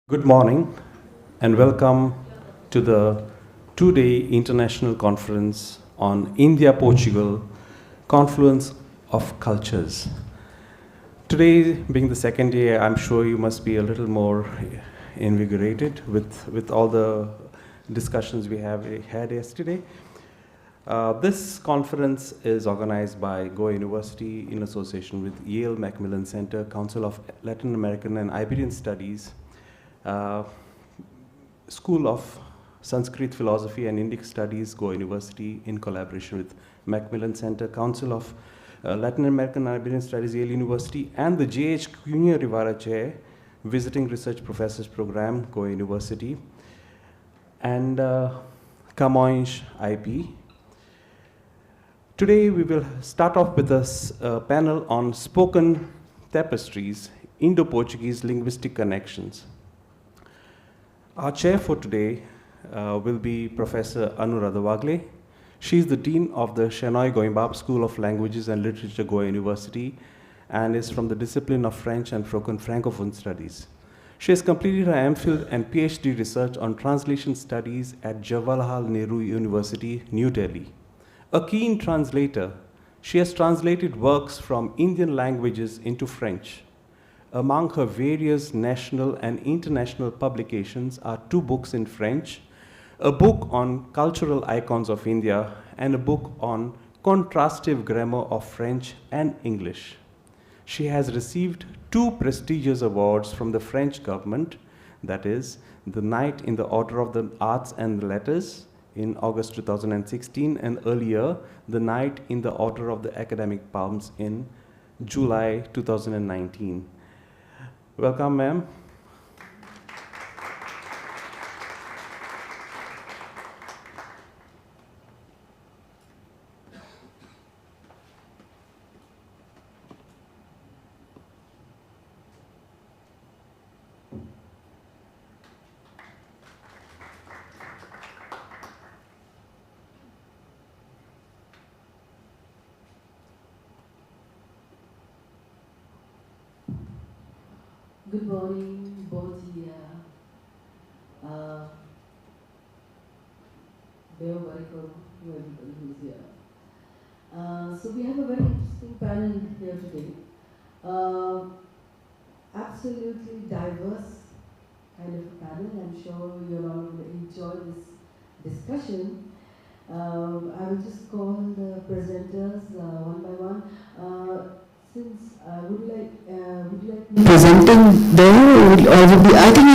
Good morning and welcome to the two-day international conference on India-Portugal, Confluence of Cultures. Today being the second day, I'm sure you must be a little more invigorated with all the discussions we have had yesterday. This conference is organized by Goa University in association with Yale Macmillan Center, Council of Latin American and Iberian Studies, School of Sanskrit Philosophy and Indic Studies, Goa University, in collaboration with Macmillan Center, Council of Latin American and Iberian Studies, Yale University, and the CUNHA RIVARA Chair, Visiting Research Professors Program, Goa University, and Camões IP. Today we will start off with a panel on spoken tapestries, Indo-Portuguese linguistic connections. Our chair for today will be Professor Anuradha Wagle. She is the Dean of the SHENOI GOEMBAB School of Languages and Literature, Goa University, and is from the discipline of French and Francophone Studies. She has completed her MPhil and PhD research on translation studies at Jawaharlal Nehru University, New Delhi. A keen translator, she has translated works from Indian languages into French. Among her various national and international publications are 2 books in French, a book on cultural icons of India, and a book on contrastive grammar of French and English. She has received 2 prestigious awards from the French government, that is, the Knight in the Order of the Arts and the Letters in August 2016, and earlier, the Knight in the Order of the Academic Palms in July 2019. Welcome, ma'am. Good morning, bon dia. Welcome to everybody who's here. So we have a very interesting panel here today. Absolutely diverse kind of a panel. I'm sure you're all going to enjoy this discussion. I will just call the presenters one by one. Since would you like me presenting them, or would be? I think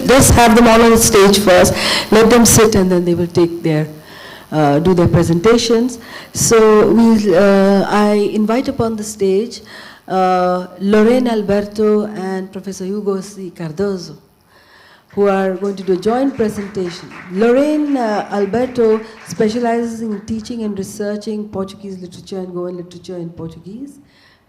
let's have them all on the stage first. Let them sit, and then they will take their do their presentations. So I invite upon the stage Lorraine Alberto and Professor Hugo C. Cardozo, who are going to do a joint presentation. Lorraine Alberto specializes in teaching and researching Portuguese literature and Goan literature in Portuguese.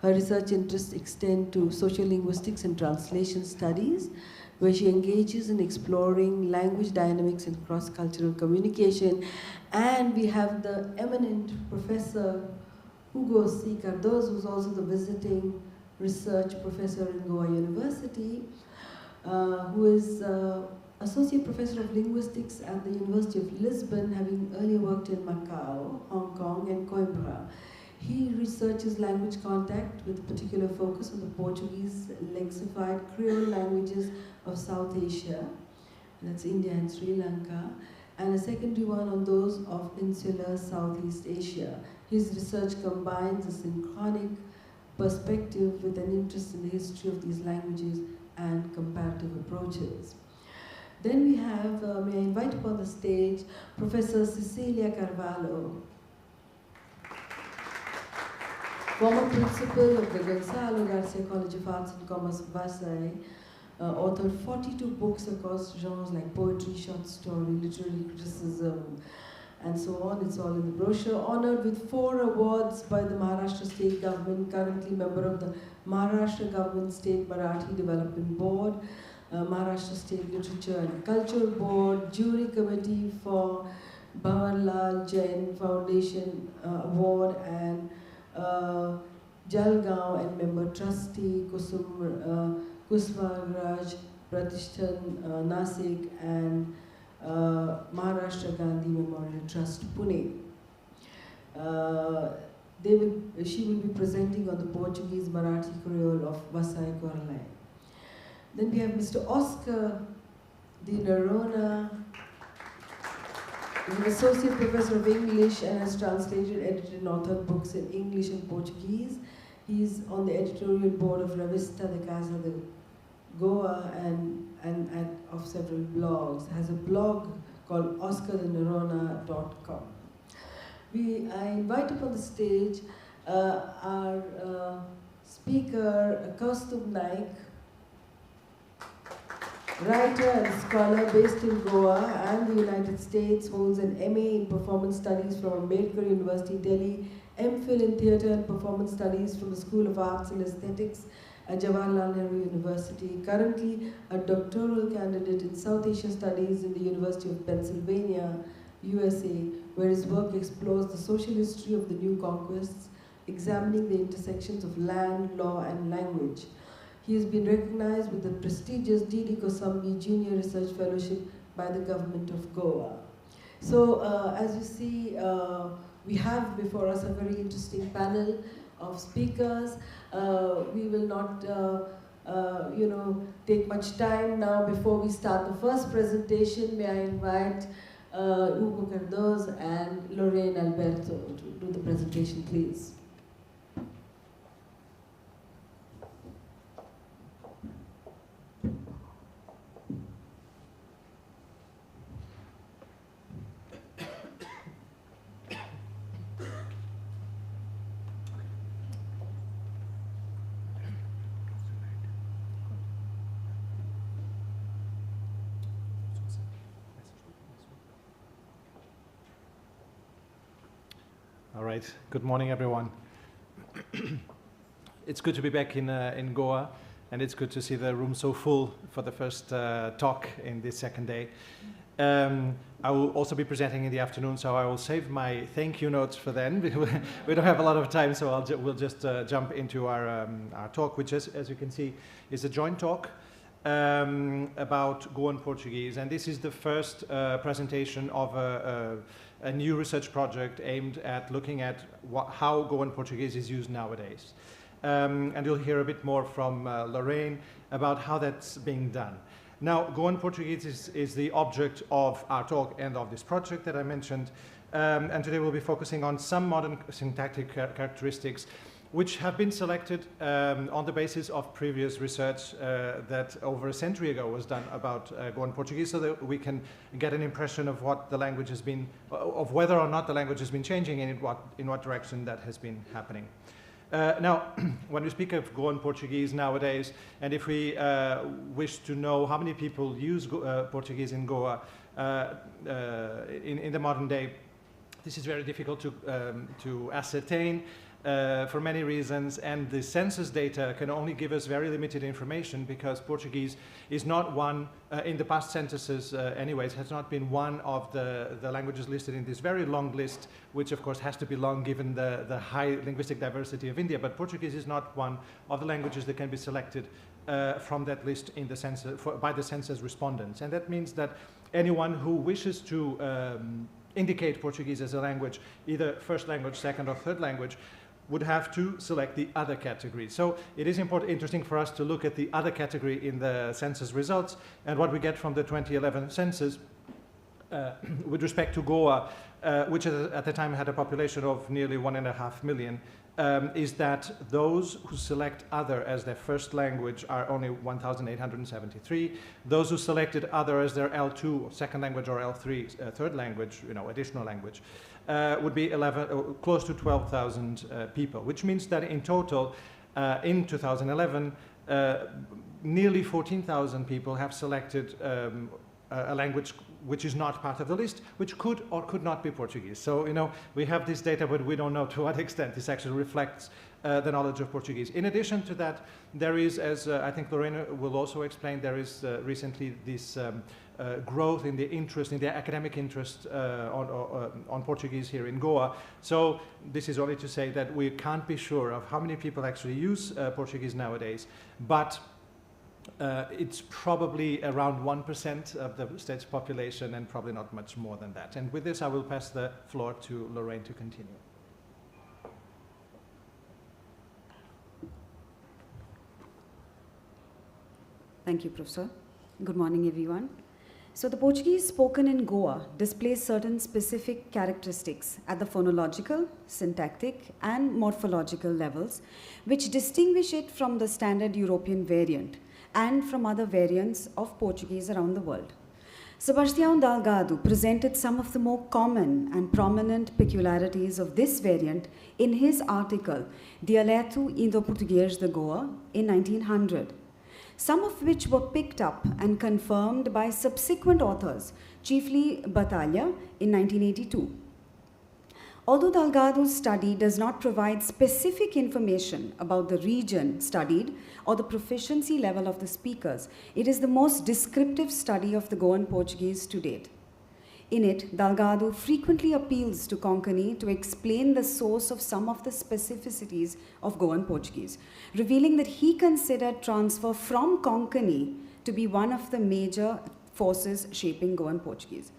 Her research interests extend to social linguistics and translation studies, where she engages in exploring language dynamics and cross-cultural communication. And we have the eminent Professor Hugo C. Cardozo, who's also the visiting research professor in Goa University, who is Associate Professor of Linguistics at the University of Lisbon, having earlier worked in Macau, Hong Kong, and Coimbra. He researches language contact with a particular focus on the Portuguese lexified Creole languages of South Asia, that's India and Sri Lanka, and a secondary one on those of insular Southeast Asia. His research combines a synchronic perspective with an interest in the history of these languages and comparative approaches. Then we have, may I invite upon the stage, Professor Cecilia Carvalho, former principal of the Gonçalo Garcia College of Arts and Commerce of Versailles, authored 42 books across genres like poetry, short story, literary criticism, and so on. It's all in the brochure. Honored with 4 awards by the Maharashtra State Government, currently member of the Maharashtra Government State Marathi Development Board, Maharashtra State Literature and Culture Board, Jury Committee for Bhavanlal Jain Foundation Award, and Jalgaon and member trustee Kusmaraj Pratishthan Nasik, and Maharashtra Gandhi Memorial Trust Pune. She will be presenting on the Portuguese Marathi Creole of Vasai Koralai. Then we have Mr. Oscar Di Nerona. He's an associate professor of English and has translated, edited, and authored books in English and Portuguese. He's on the editorial board of Revista de Casa de Goa and of several blogs. Has a blog called oscardenerona.com. I invite up on the stage our speaker, Kaustubh Naik, writer and scholar based in Goa and the United States, holds an MA in Performance Studies from Ambedkar University, Delhi, MPhil in Theatre and Performance Studies from the School of Arts and Aesthetics at Jawaharlal Nehru University. Currently a doctoral candidate in South Asia Studies in the University of Pennsylvania, USA, where his work explores the social history of the new conquests, examining the intersections of land, law, and language. He has been recognized with the prestigious D.D. Kosambi Junior Research Fellowship by the government of Goa. So, as you see, we have before us a very interesting panel of speakers. We will not, take much time now before we start the first presentation. May I invite Hugo Cardoz and Lorraine Alberto to do the presentation, please. All right. Good morning, everyone. It's good to be back in Goa, and it's good to see the room so full for the first talk in this second day. I will also be presenting in the afternoon, so I will save my thank you notes for then. We don't have a lot of time, so we'll just jump into our talk, which, as you can see, is a joint talk about Goan Portuguese. And this is the first presentation of a new research project aimed at looking at how Goan Portuguese is used nowadays. And you'll hear a bit more from Lorraine about how that's being done. Now, Goan Portuguese is the object of our talk and of this project that I mentioned. And today we'll be focusing on some modern syntactic characteristics which have been selected on the basis of previous research that over a century ago was done about Goan Portuguese, so that we can get an impression of what the language has been, of whether or not the language has been changing and in what direction that has been happening. Now, when we speak of Goan Portuguese nowadays, and if we wish to know how many people use Portuguese in Goa in the modern day, this is very difficult to ascertain. For many reasons, and the census data can only give us very limited information because Portuguese is not one, in the past censuses anyways, has not been one of the languages listed in this very long list, which of course has to be long given the high linguistic diversity of India, but Portuguese is not one of the languages that can be selected from that list in the census, by the census respondents. And that means that anyone who wishes to indicate Portuguese as a language, either first language, second or third language, would have to select the other category. So it is interesting for us to look at the other category in the census results, and what we get from the 2011 census with respect to Goa, which at the time had a population of nearly 1.5 million, is that those who select other as their first language are only 1,873. Those who selected other as their L2, or second language, or L3, third language, additional language, would be close to 12,000 people, which means that in total, in 2011, nearly 14,000 people have selected a language which is not part of the list, which could or could not be Portuguese. So, we have this data, but we don't know to what extent this actually reflects the knowledge of Portuguese. In addition to that, there is, as I think Lorena will also explain, there is recently this growth in the interest, in the academic interest on Portuguese here in Goa. So this is only to say that we can't be sure of how many people actually use Portuguese nowadays, but It's probably around 1% of the state's population and probably not much more than that. And with this, I will pass the floor to Lorraine to continue. Thank you, Professor. Good morning, everyone. So the Portuguese spoken in Goa displays certain specific characteristics at the phonological, syntactic, and morphological levels, which distinguish it from the standard European variant and from other variants of Portuguese around the world. Sebastião Delgado presented some of the more common and prominent peculiarities of this variant in his article, Dialeto Indo-Português de Goa, in 1900. Some of which were picked up and confirmed by subsequent authors, chiefly Batalha in 1982. Although Delgado's study does not provide specific information about the region studied or the proficiency level of the speakers, it is the most descriptive study of the Goan Portuguese to date. In it, Delgado frequently appeals to Konkani to explain the source of some of the specificities of Goan Portuguese, revealing that he considered transfer from Konkani to be one of the major forces shaping Goan Portuguese.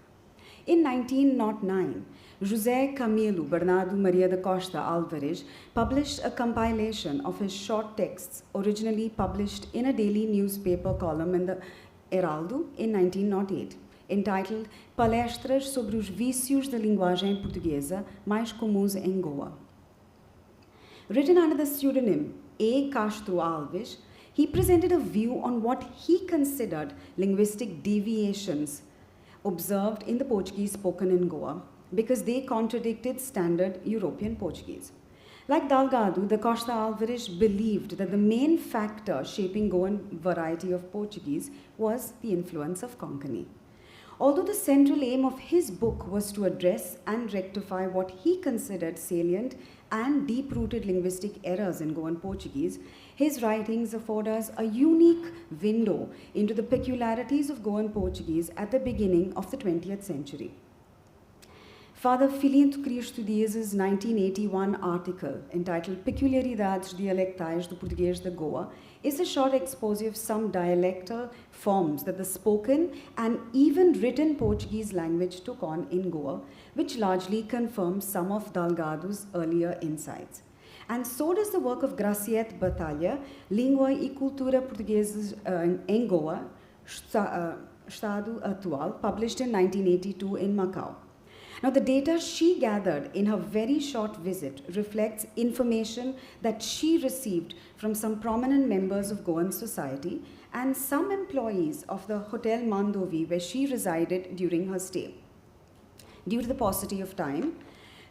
In 1909, José Camilo Bernardo Maria da Costa Alvarez published a compilation of his short texts originally published in a daily newspaper column in the Heraldo in 1908. Entitled Palestras sobre os vícios da linguagem portuguesa mais comuns em Goa. Written under the pseudonym A. Castro Alves, he presented a view on what he considered linguistic deviations observed in the Portuguese spoken in Goa because they contradicted standard European Portuguese. Like Delgado, da Costa Alvarez believed that the main factor shaping Goan variety of Portuguese was the influence of Konkani. Although the central aim of his book was to address and rectify what he considered salient and deep-rooted linguistic errors in Goan Portuguese, his writings afford us a unique window into the peculiarities of Goan Portuguese at the beginning of the 20th century. Father Filinto Cristo Diaz's 1981 article entitled Peculiaridades Dialectais do Português de Goa is a short expose of some dialectal forms that the spoken and even written Portuguese language took on in Goa, which largely confirms some of Delgado's earlier insights. And so does the work of Graciete Batalha, Língua e Cultura Portuguesas em Goa, Estado Atual, published in 1982 in Macau. Now, the data she gathered in her very short visit reflects information that she received from some prominent members of Goan society and some employees of the Hotel Mandovi where she resided during her stay. Due to the paucity of time,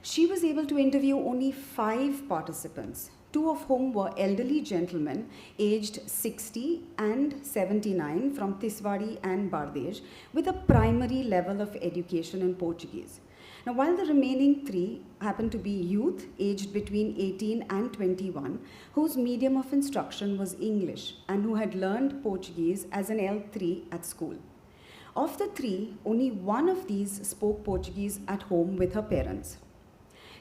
she was able to interview only 5 participants, 2 of whom were elderly gentlemen aged 60 and 79 from Tiswadi and Bardej with a primary level of education in Portuguese. Now, while the remaining 3 happened to be youth aged between 18 and 21, whose medium of instruction was English and who had learned Portuguese as an L3 at school. Of the 3, only 1 of these spoke Portuguese at home with her parents.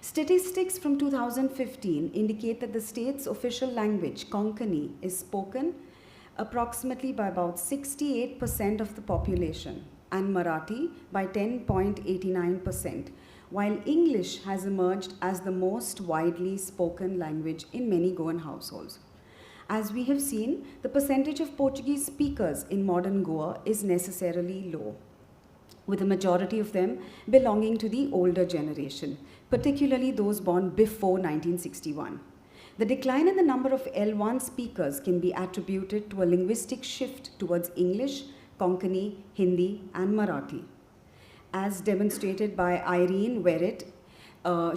Statistics from 2015 indicate that the state's official language, Konkani, is spoken approximately by about 68% of the population, and Marathi by 10.89%, while English has emerged as the most widely spoken language in many Goan households. As we have seen, the percentage of Portuguese speakers in modern Goa is necessarily low, with a majority of them belonging to the older generation, particularly those born before 1961. The decline in the number of L1 speakers can be attributed to a linguistic shift towards English, Konkani, Hindi, and Marathi. As demonstrated by Irene Verret,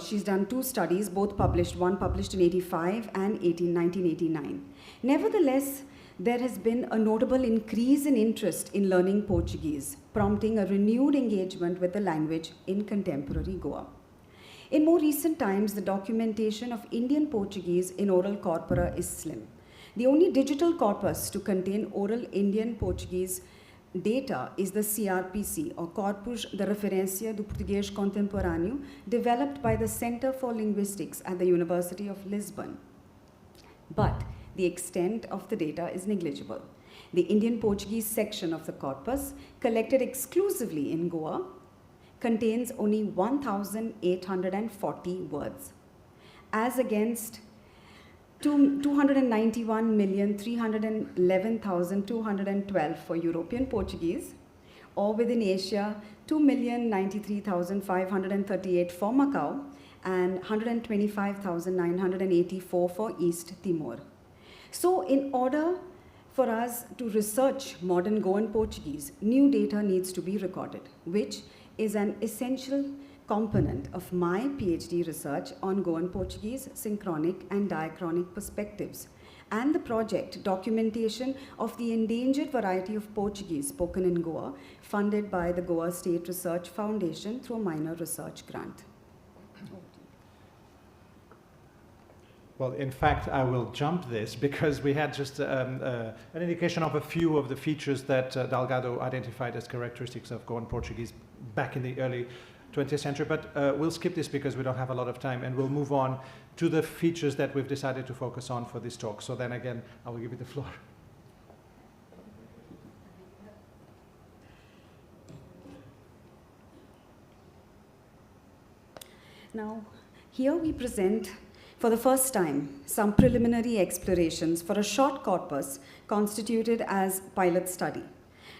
she's done 2 studies, both published, one published in 85 and 1989. Nevertheless, there has been a notable increase in interest in learning Portuguese, prompting a renewed engagement with the language in contemporary Goa. In more recent times, the documentation of Indian Portuguese in oral corpora is slim. The only digital corpus to contain oral Indian Portuguese data is the CRPC, or Corpus de Referência do Português Contemporâneo, developed by the Center for Linguistics at the University of Lisbon. But the extent of the data is negligible. The Indian Portuguese section of the corpus, collected exclusively in Goa, contains only 1,840 words, as against 291,311,212 for European Portuguese, or within Asia, 2,093,538 for Macau and 125,984 for East Timor. So in order for us to research modern Goan Portuguese, new data needs to be recorded, which is an essential component of my PhD research on Goan Portuguese synchronic and diachronic perspectives, and the project documentation of the endangered variety of Portuguese spoken in Goa, funded by the Goa State Research Foundation through a minor research grant. Well, in fact, I will jump this because we had just an indication of a few of the features that Delgado identified as characteristics of Goan Portuguese back in the early 20th century, but we'll skip this because we don't have a lot of time, and we'll move on to the features that we've decided to focus on for this talk. So then again, I will give you the floor. Now, here we present for the first time some preliminary explorations for a short corpus constituted as pilot study.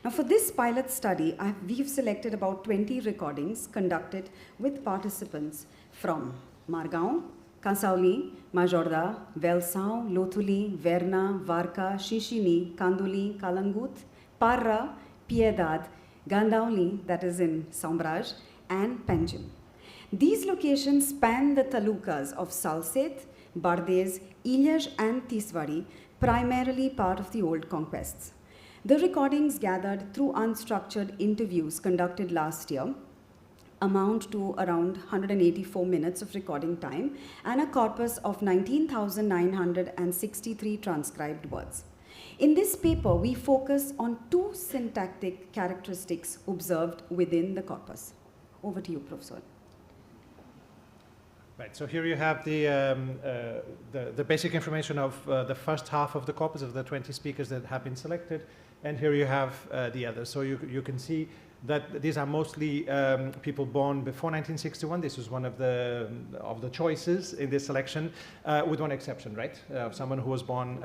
Now for this pilot study, we've selected about 20 recordings conducted with participants from Margao, Cansauli, Majorda, Velsao, Lothuli, Verna, Varca, Shishini, Kanduli, Kalangut, Parra, Piedad, Gandauli, that is in Sombraj, and Panjim. These locations span the talukas of Salset, Bardez, Ilhas, and Tiswari, primarily part of the old conquests. The recordings gathered through unstructured interviews conducted last year amount to around 184 minutes of recording time and a corpus of 19,963 transcribed words. In this paper, we focus on two syntactic characteristics observed within the corpus. Over to you, Professor. Right, so here you have the basic information of the first half of the corpus of the 20 speakers that have been selected, and here you have the others. So you can see that these are mostly people born before 1961. This was one of the choices in this selection, with one exception, right? Someone who was born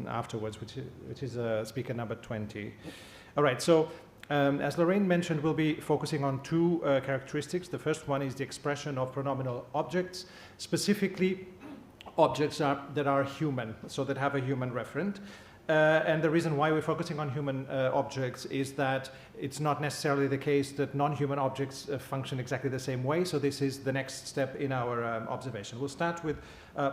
afterwards, which is speaker number 20. All right, so as Lorraine mentioned, we'll be focusing on two characteristics. The first one is the expression of pronominal objects, specifically objects that are human, so that have a human referent. And the reason why we're focusing on human objects is that it's not necessarily the case that non-human objects function exactly the same way, so this is the next step in our observation. We'll start with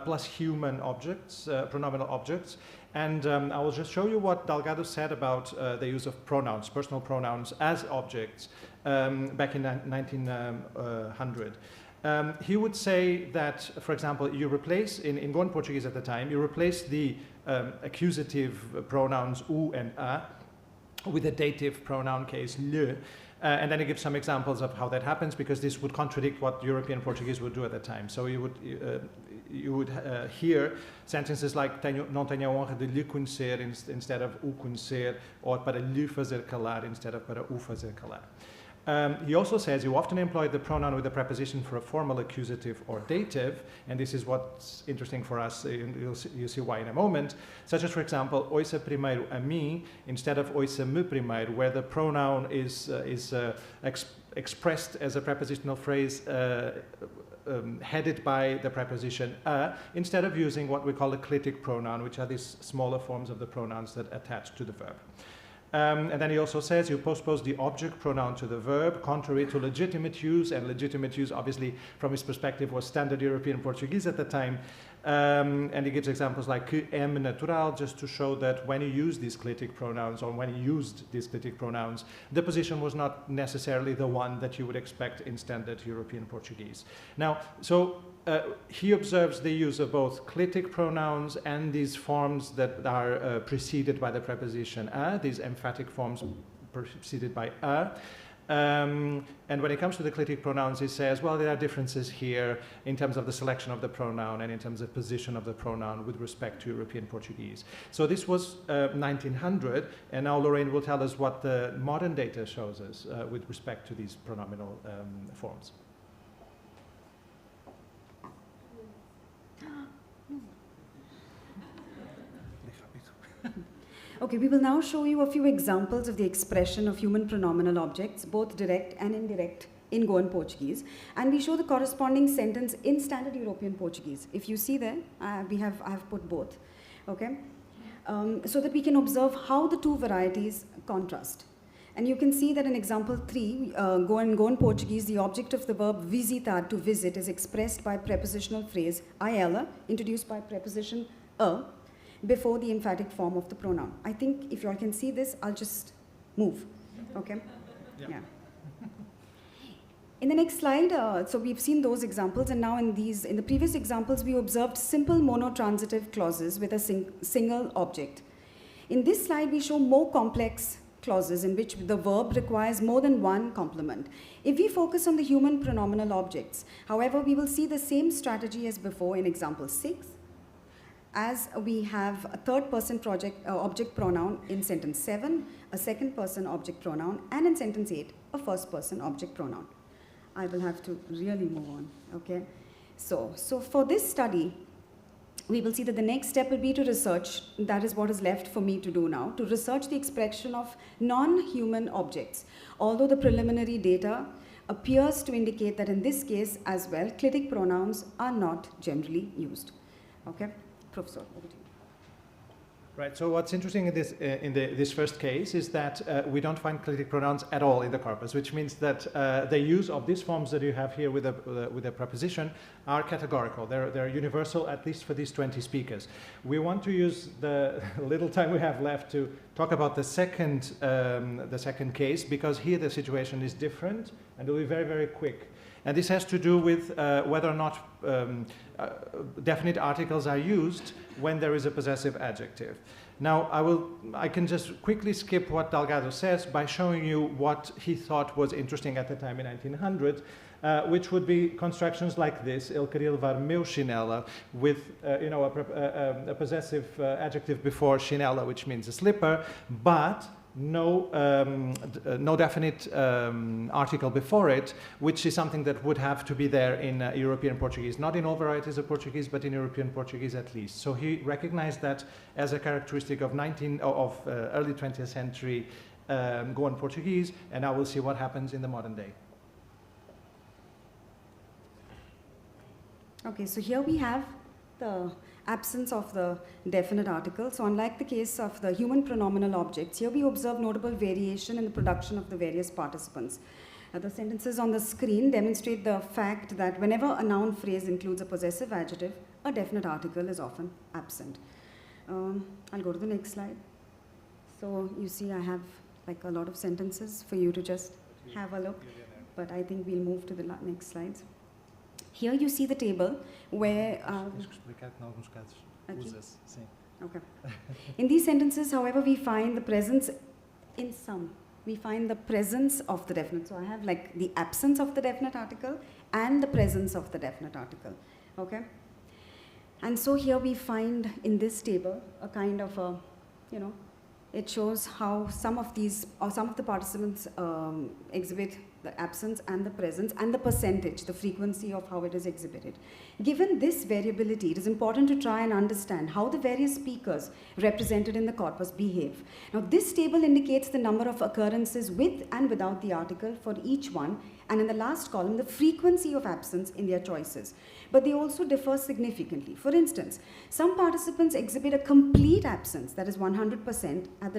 plus human objects, pronominal objects, and I will just show you what Delgado said about the use of pronouns, personal pronouns as objects back in 1900. He would say that, for example, you replace, in Goan Portuguese at the time, you replace the accusative pronouns u and a with a dative pronoun case le, and then he gives some examples of how that happens, because this would contradict what European Portuguese would do at the time. So you would hear sentences like não tenho a honra de lhe conhecer instead of o conhecer, or para lhe fazer calar instead of para o fazer calar. He also says you often employ the pronoun with a preposition for a formal accusative or dative, and this is what's interesting for us. You'll see why in a moment. Such as, for example, ouça primeiro a mim instead of ouça me primeiro, where the pronoun is expressed as a prepositional phrase headed by the preposition a, instead of using what we call a clitic pronoun, which are these smaller forms of the pronouns that attach to the verb. And then he also says you postpose the object pronoun to the verb, contrary to legitimate use, and legitimate use, obviously, from his perspective, was standard European Portuguese at the time. And he gives examples like que é natural, just to show that when you use these clitic pronouns, or when he used these clitic pronouns, the position was not necessarily the one that you would expect in standard European Portuguese. Now, so he observes the use of both clitic pronouns and these forms that are preceded by the preposition a, these emphatic forms preceded by a. And when it comes to the clitic pronouns, he says, well, there are differences here in terms of the selection of the pronoun and in terms of position of the pronoun with respect to European Portuguese. So this was 1900, and now Lorraine will tell us what the modern data shows us with respect to these pronominal forms. Okay, we will now show you a few examples of the expression of human pronominal objects, both direct and indirect, in Goan Portuguese. And we show the corresponding sentence in Standard European Portuguese. If you see there, I have put both, okay? So that we can observe how the two varieties contrast. And you can see that in example 3, Goan Portuguese, the object of the verb visitar, to visit, is expressed by prepositional phrase ela, introduced by preposition a, before the emphatic form of the pronoun. I think if you all can see this, I'll just move, okay? Yeah. In the next slide, so we've seen those examples, and now in the previous examples, we observed simple monotransitive clauses with a single object. In this slide, we show more complex clauses in which the verb requires more than one complement. If we focus on the human pronominal objects, however, we will see the same strategy as before in example 6, as we have a third-person object pronoun in sentence 7, a second-person object pronoun, and in sentence 8, a first-person object pronoun. I will have to really move on, okay? So for this study, we will see that the next step will be to research, that is what is left for me to do now, to research the expression of non-human objects, although the preliminary data appears to indicate that in this case as well, clitic pronouns are not generally used, okay? Professor, over to you. Right, so what's interesting in this first case is that we don't find clitic pronouns at all in the corpus, which means that the use of these forms that you have here with a preposition are categorical. They're universal, at least for these 20 speakers. We want to use the little time we have left to talk about the second case, because here the situation is different, and it'll be very, very quick. And this has to do with whether or not definite articles are used when there is a possessive adjective. Now, I can just quickly skip what Delgado says by showing you what he thought was interesting at the time in 1900, which would be constructions like this: ele queria levar meu chinela, with a possessive adjective before chinela, which means a slipper, but no definite article before it, which is something that would have to be there in European Portuguese, not in all varieties of Portuguese, but in European Portuguese at least. So he recognized that as a characteristic of early 20th century Goan Portuguese, and now we'll see what happens in the modern day. Okay, so here we have the absence of the definite article. So unlike the case of the human pronominal objects, here we observe notable variation in the production of the various participants. The sentences on the screen demonstrate the fact that whenever a noun phrase includes a possessive adjective, a definite article is often absent. I'll go to the next slide. So you see I have like a lot of sentences for you to just have a look, but I think we'll move to the next slides. Here you see the table where... Okay. In these sentences, however, we find the presence, in some, we find the presence of the definite. So I have like the absence of the definite article and the presence of the definite article, okay? And so here we find in this table a kind of a, it shows how some of the participants exhibit the absence and the presence and the percentage, the frequency of how it is exhibited. Given this variability, it is important to try and understand how the various speakers represented in the corpus behave. Now, this table indicates the number of occurrences with and without the article for each one, and in the last column, the frequency of absence in their choices. But they also differ significantly. For instance, some participants exhibit a complete absence, that is 100% of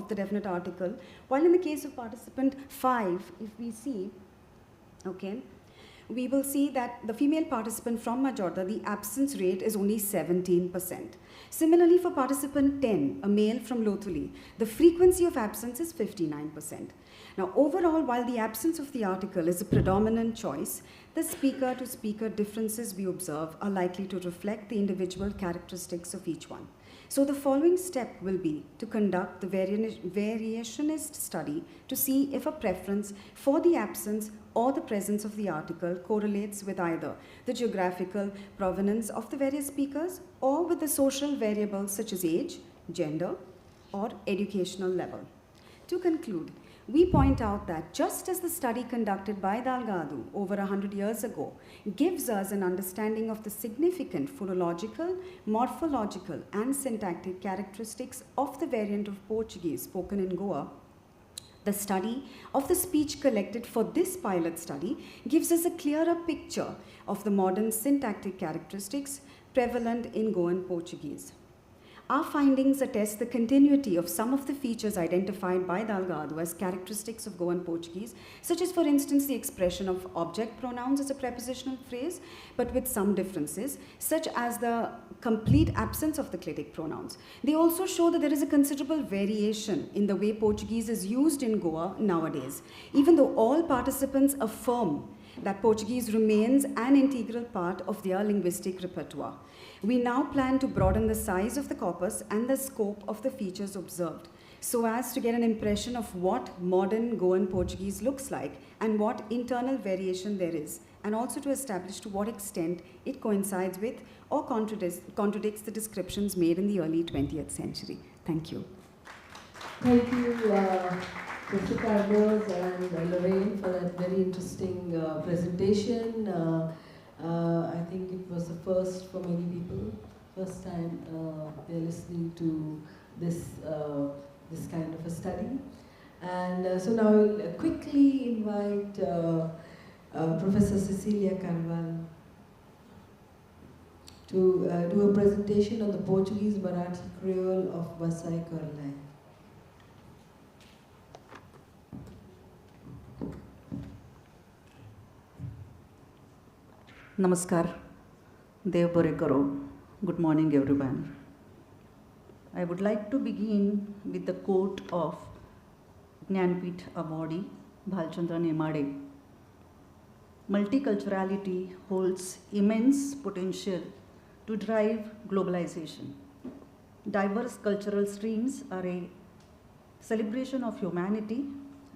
the definite article, while in the case of participant 5, if we see, okay, we will see that the female participant from Majorda, the absence rate is only 17%. Similarly, for participant 10, a male from Lothuli, the frequency of absence is 59%. Now, overall, while the absence of the article is a predominant choice, the speaker-to-speaker differences we observe are likely to reflect the individual characteristics of each one. So the following step will be to conduct the variationist study to see if a preference for the absence or the presence of the article correlates with either the geographical provenance of the various speakers or with the social variables such as age, gender, or educational level. To conclude, we point out that just as the study conducted by Delgado over 100 years ago gives us an understanding of the significant phonological, morphological, and syntactic characteristics of the variant of Portuguese spoken in Goa, the study of the speech collected for this pilot study gives us a clearer picture of the modern syntactic characteristics prevalent in Goan Portuguese. Our findings attest the continuity of some of the features identified by Delgado as characteristics of Goan Portuguese, such as, for instance, the expression of object pronouns as a prepositional phrase, but with some differences, such as the complete absence of the clitic pronouns. They also show that there is a considerable variation in the way Portuguese is used in Goa nowadays, even though all participants affirm that Portuguese remains an integral part of their linguistic repertoire. We now plan to broaden the size of the corpus and the scope of the features observed so as to get an impression of what modern Goan Portuguese looks like and what internal variation there is, and also to establish to what extent it coincides with or contradicts the descriptions made in the early 20th century. Thank you. Thank you, Mr. Carlos and Lorraine, for that very interesting presentation. I think it was a first for many people. First time they're listening to this kind of a study. And so now I'll quickly invite Professor Cecilia Carvalho to do a presentation on the Portuguese Marathi Creole of Vasai Kurlai. Namaskar, Dev Bore Karo. Good morning, everyone. I would like to begin with the quote of Jnanpith awardee Bhalchandra Nemade. Multiculturality holds immense potential to drive globalization. Diverse cultural streams are a celebration of humanity,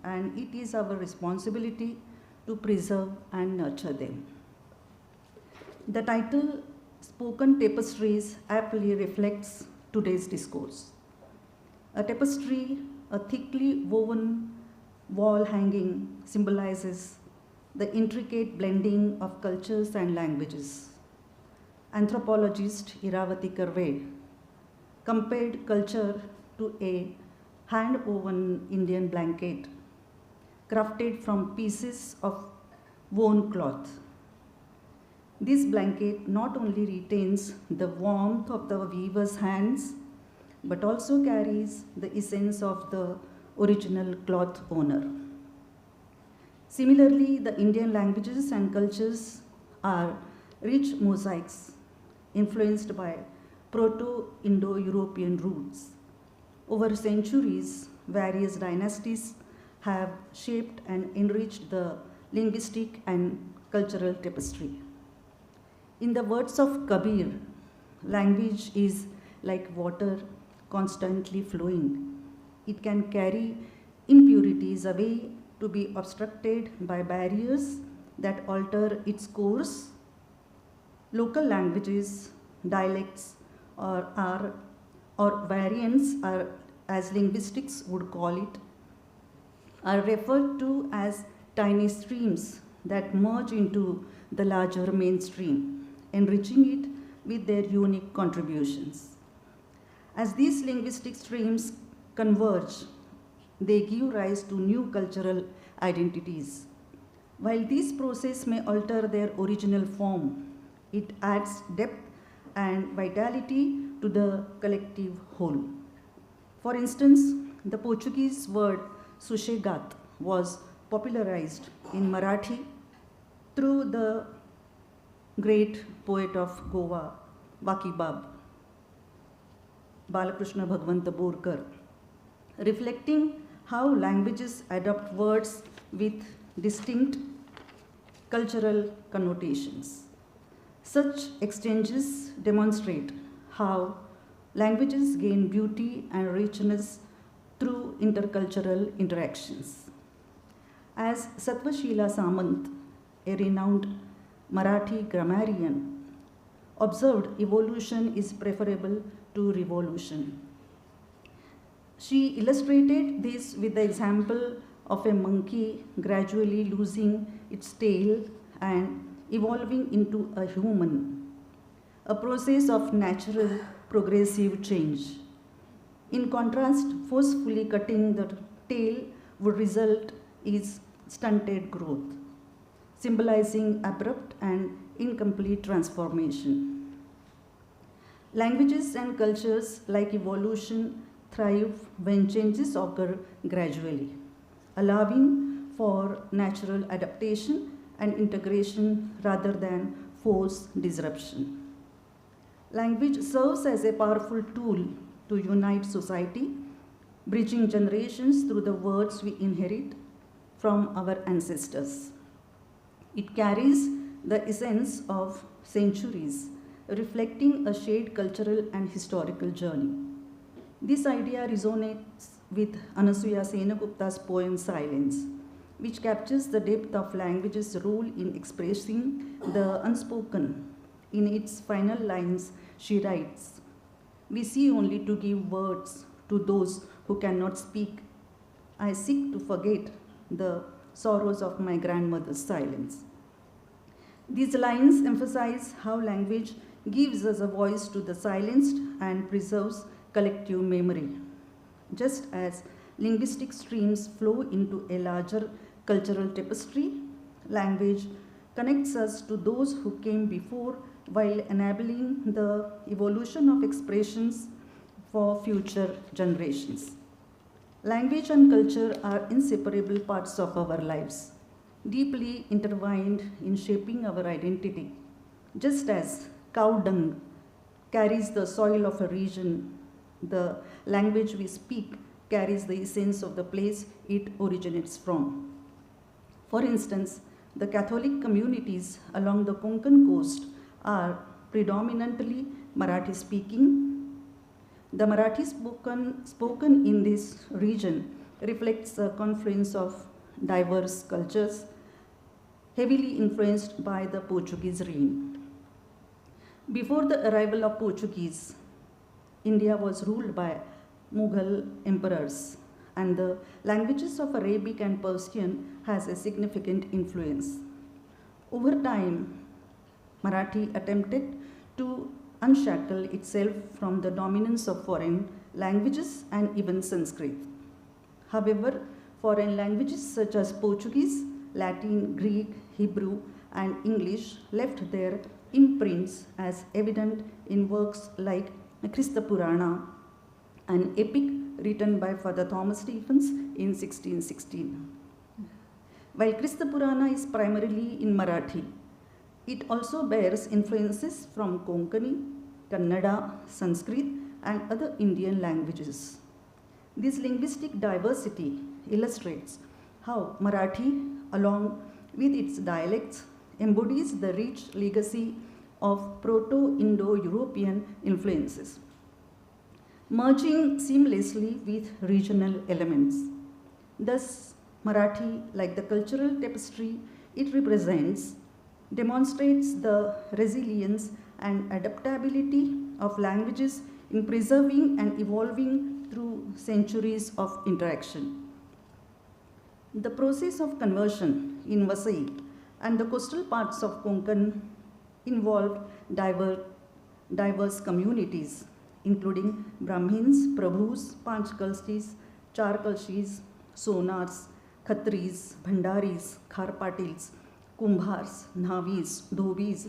and it is our responsibility to preserve and nurture them. The title, Spoken Tapestries, aptly reflects today's discourse. A tapestry, a thickly woven wall hanging, symbolizes the intricate blending of cultures and languages. Anthropologist Iravati Karve compared culture to a hand-woven Indian blanket crafted from pieces of woven cloth. This blanket not only retains the warmth of the weaver's hands, but also carries the essence of the original cloth owner. Similarly, the Indian languages and cultures are rich mosaics influenced by Proto-Indo-European roots. Over centuries, various dynasties have shaped and enriched the linguistic and cultural tapestry. In the words of Kabir, language is like water constantly flowing. It can carry impurities away to be obstructed by barriers that alter its course. Local languages, dialects, or variants, are, as linguistics would call it, are referred to as tiny streams that merge into the larger mainstream, enriching it with their unique contributions. As these linguistic streams converge, they give rise to new cultural identities. While this process may alter their original form, it adds depth and vitality to the collective whole. For instance, the Portuguese word sushegat was popularized in Marathi through the great poet of Goa, GOEMBAB, Balakrishna Bhagwanta Borkar, reflecting how languages adopt words with distinct cultural connotations. Such exchanges demonstrate how languages gain beauty and richness through intercultural interactions. As Satvashila Samant, a renowned Marathi grammarian, observed, evolution is preferable to revolution. She illustrated this with the example of a monkey gradually losing its tail and evolving into a human, a process of natural progressive change. In contrast, forcefully cutting the tail would result is stunted growth, symbolizing abrupt and incomplete transformation. Languages and cultures, like evolution, thrive when changes occur gradually, allowing for natural adaptation and integration rather than forced disruption. Language serves as a powerful tool to unite society, bridging generations through the words we inherit from our ancestors. It carries the essence of centuries, reflecting a shared cultural and historical journey. This idea resonates with Anasuya Senagupta's poem Silence, which captures the depth of language's role in expressing the unspoken. In its final lines, she writes, "We see only to give words to those who cannot speak. I seek to forget the sorrows of my grandmother's silence." These lines emphasize how language gives us a voice to the silenced and preserves collective memory. Just as linguistic streams flow into a larger cultural tapestry, language connects us to those who came before while enabling the evolution of expressions for future generations. Language and culture are inseparable parts of our lives, deeply intertwined in shaping our identity. Just as cow dung carries the soil of a region, the language we speak carries the essence of the place it originates from. For instance, the Catholic communities along the Konkan coast are predominantly Marathi speaking. The Marathi spoken in this region reflects a confluence of diverse cultures, heavily influenced by the Portuguese reign. Before the arrival of Portuguese, India was ruled by Mughal emperors, and the languages of Arabic and Persian has a significant influence. Over time, Marathi attempted to unshackle itself from the dominance of foreign languages and even Sanskrit. However, foreign languages such as Portuguese, Latin, Greek, Hebrew, and English left their imprints as evident in works like Krista Purana, an epic written by Father Thomas Stephens in 1616. While Krista Purana is primarily in Marathi, it also bears influences from Konkani, Kannada, Sanskrit, and other Indian languages. This linguistic diversity illustrates how Marathi, along with its dialects, embodies the rich legacy of Proto-Indo-European influences, merging seamlessly with regional elements. Thus, Marathi, like the cultural tapestry it represents, demonstrates the resilience and adaptability of languages in preserving and evolving through centuries of interaction. The process of conversion in Vasai and the coastal parts of Konkan involved diverse communities, including Brahmins, Prabhus, Panchkalshis, Charkalshis, Sonars, Khatris, Bhandaris, Kharpatils, Kumbhars, Navis, Dhobis,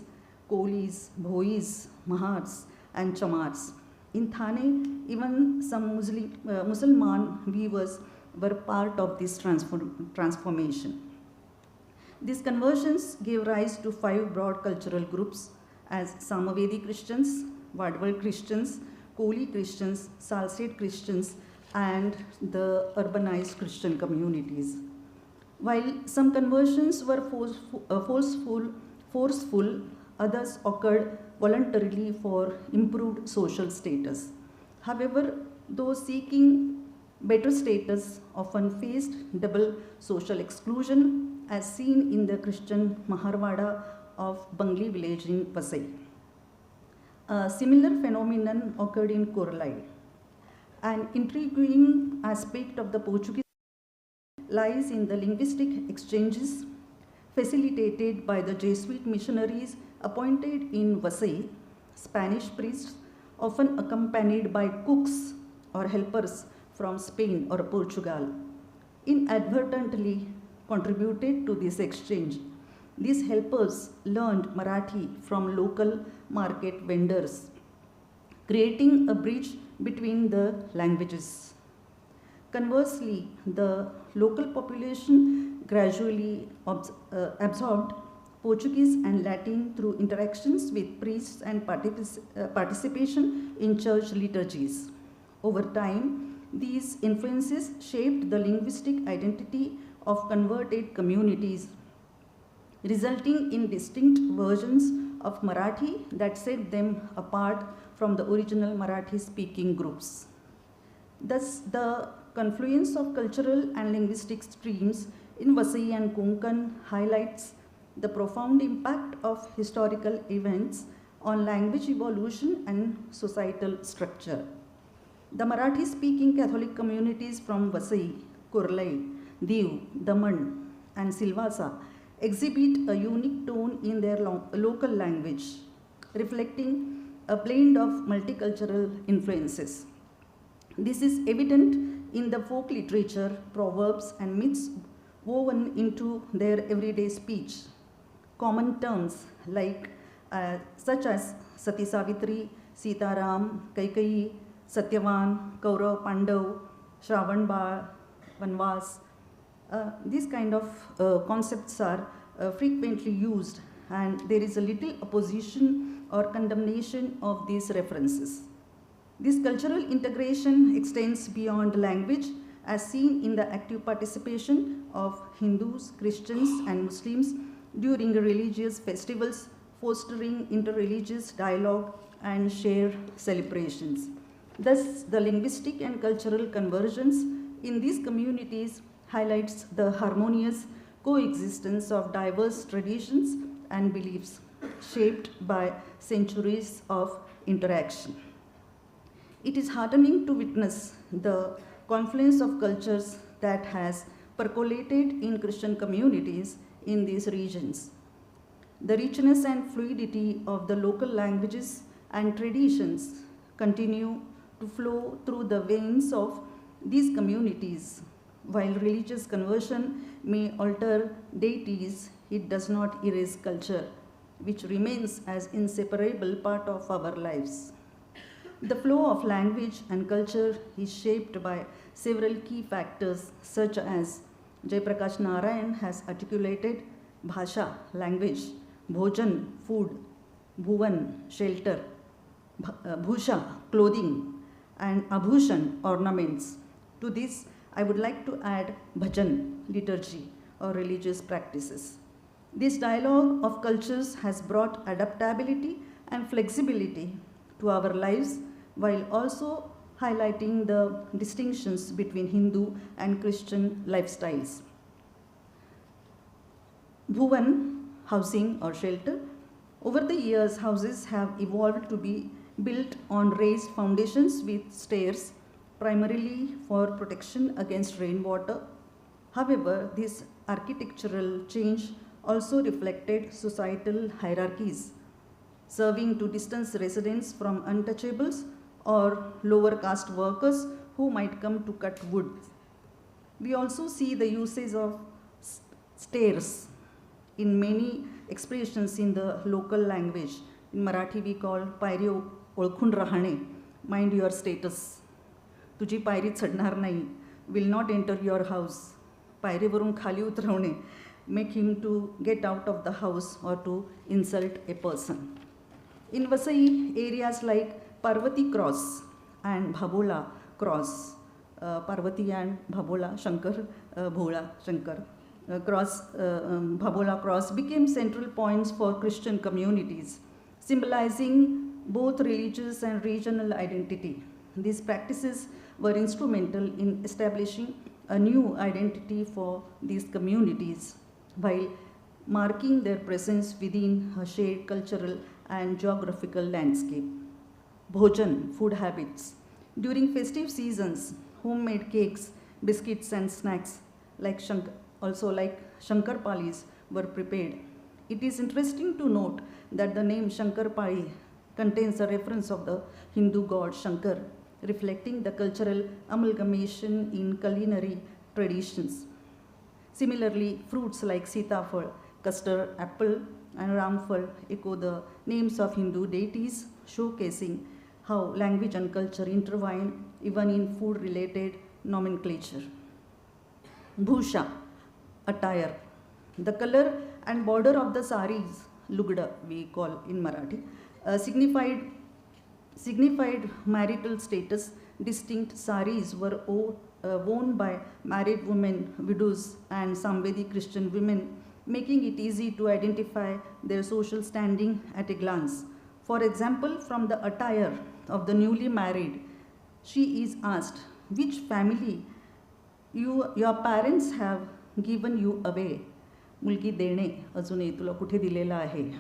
Kolis, Bhois, Mahars, and Chamars. In Thane, even some Musalman weavers were part of this transformation. These conversions gave rise to 5 broad cultural groups as Samavedi Christians, Vadwal Christians, Koli Christians, Salsate Christians, and the urbanized Christian communities. While some conversions were forceful, others occurred voluntarily for improved social status. However, those seeking better status often faced double social exclusion, as seen in the Christian Maharwada of Bangli village in Vasai. A similar phenomenon occurred in Kurlai. An intriguing aspect of the Portuguese lies in the linguistic exchanges facilitated by the Jesuit missionaries appointed in Vasai, Spanish priests, often accompanied by cooks or helpers from Spain or Portugal, inadvertently contributed to this exchange. These helpers learned Marathi from local market vendors, creating a bridge between the languages. Conversely, the local population gradually absorbed Portuguese and Latin through interactions with priests and participation in church liturgies. Over time, these influences shaped the linguistic identity of converted communities, resulting in distinct versions of Marathi that set them apart from the original Marathi-speaking groups. Thus, the confluence of cultural and linguistic streams in Vasai and Konkan highlights the profound impact of historical events on language evolution and societal structure. The Marathi-speaking Catholic communities from Vasai, Kurlai, Diu, Daman, and Silvassa exhibit a unique tone in their local language, reflecting a blend of multicultural influences. This is evident in the folk literature, proverbs, and myths woven into their everyday speech. Common terms such as Sati Savitri, Sitaram, Kaikeyi, Satyavan, Kaurav, Pandav, Shravan Bal, Vanvas. These kind of concepts are frequently used, and there is a little opposition or condemnation of these references. This cultural integration extends beyond language, as seen in the active participation of Hindus, Christians, and Muslims during religious festivals, fostering interreligious dialogue and shared celebrations. Thus, the linguistic and cultural convergence in these communities highlights the harmonious coexistence of diverse traditions and beliefs shaped by centuries of interaction. It is heartening to witness the confluence of cultures that has percolated in Christian communities in these regions. The richness and fluidity of the local languages and traditions continue to flow through the veins of these communities. While religious conversion may alter deities, it does not erase culture, which remains as inseparable part of our lives. The flow of language and culture is shaped by several key factors, such as Jayaprakash Narayan has articulated: Bhasha, language; Bhojan, food; Bhuvan, shelter; Bhusha, clothing; and Abhushan, ornaments. To this, I would like to add bhajan, liturgy, or religious practices. This dialogue of cultures has brought adaptability and flexibility to our lives, while also highlighting the distinctions between Hindu and Christian lifestyles. Bhuvan, housing or shelter. Over the years, houses have evolved to be built on raised foundations with stairs, primarily for protection against rainwater. However, this architectural change also reflected societal hierarchies, serving to distance residents from untouchables or lower caste workers who might come to cut wood. We also see the usage of stairs in many expressions in the local language. In Marathi we call पायरी ओळखून राहणे, mind your status. तुझी पायरी चढणार नाही, will not enter your house. पायरीवरून खाली उतरवणे, make him to get out of the house or to insult a person. In Vasai, areas like Parvati Cross and Bhabola Cross, Parvati and Bhabola, Shankar, Bhola, Shankar, Bhabola Cross became central points for Christian communities, symbolizing both religious and regional identity. These practices were instrumental in establishing a new identity for these communities while marking their presence within a shared cultural and geographical landscape. Bhojan, food habits. During festive seasons, homemade cakes, biscuits and snacks like Shankarpalis were prepared. It is interesting to note that the name Shankarpali contains a reference of the Hindu god Shankar, reflecting the cultural amalgamation in culinary traditions. Similarly, fruits like Sitafal, custard apple, and Ramfal echo the names of Hindu deities, showcasing how language and culture intertwine even in food-related nomenclature. Bhusha, attire. The color and border of the saris, lugda we call in Marathi, signified marital status. Distinct saris were worn by married women, widows, and Samvedi Christian women, making it easy to identify their social standing at a glance. For example, from the attire of the newly married, she is asked, which family your parents have given you away? Mulgi dene, ajune tula kuthe dilela ahe,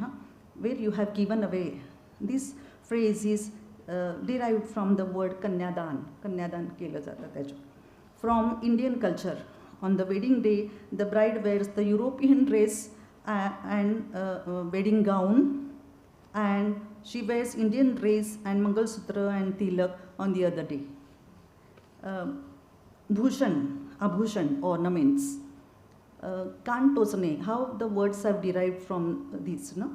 where you have given away. This phrase is derived from the word kanyadan. Kanyadan kela jata tejo. From Indian culture, on the wedding day, the bride wears the European dress and wedding gown, and she wears Indian dress and Mangalsutra and Tilak on the other day. Bhushan, abhushan, ornaments. Kan tochne, how the words have derived from these. No?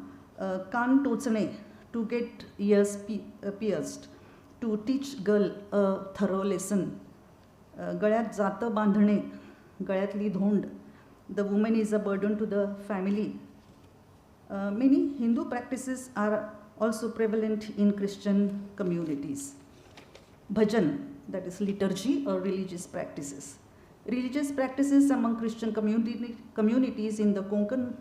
Kan tochne, to get ears pierced, to teach girl a thorough lesson. Galyat jata bandhane, galyatli dhond. The woman is a burden to the family. Many Hindu practices are also prevalent in Christian communities. Bhajan, that is liturgy or religious practices. Religious practices among Christian communities in the Konkan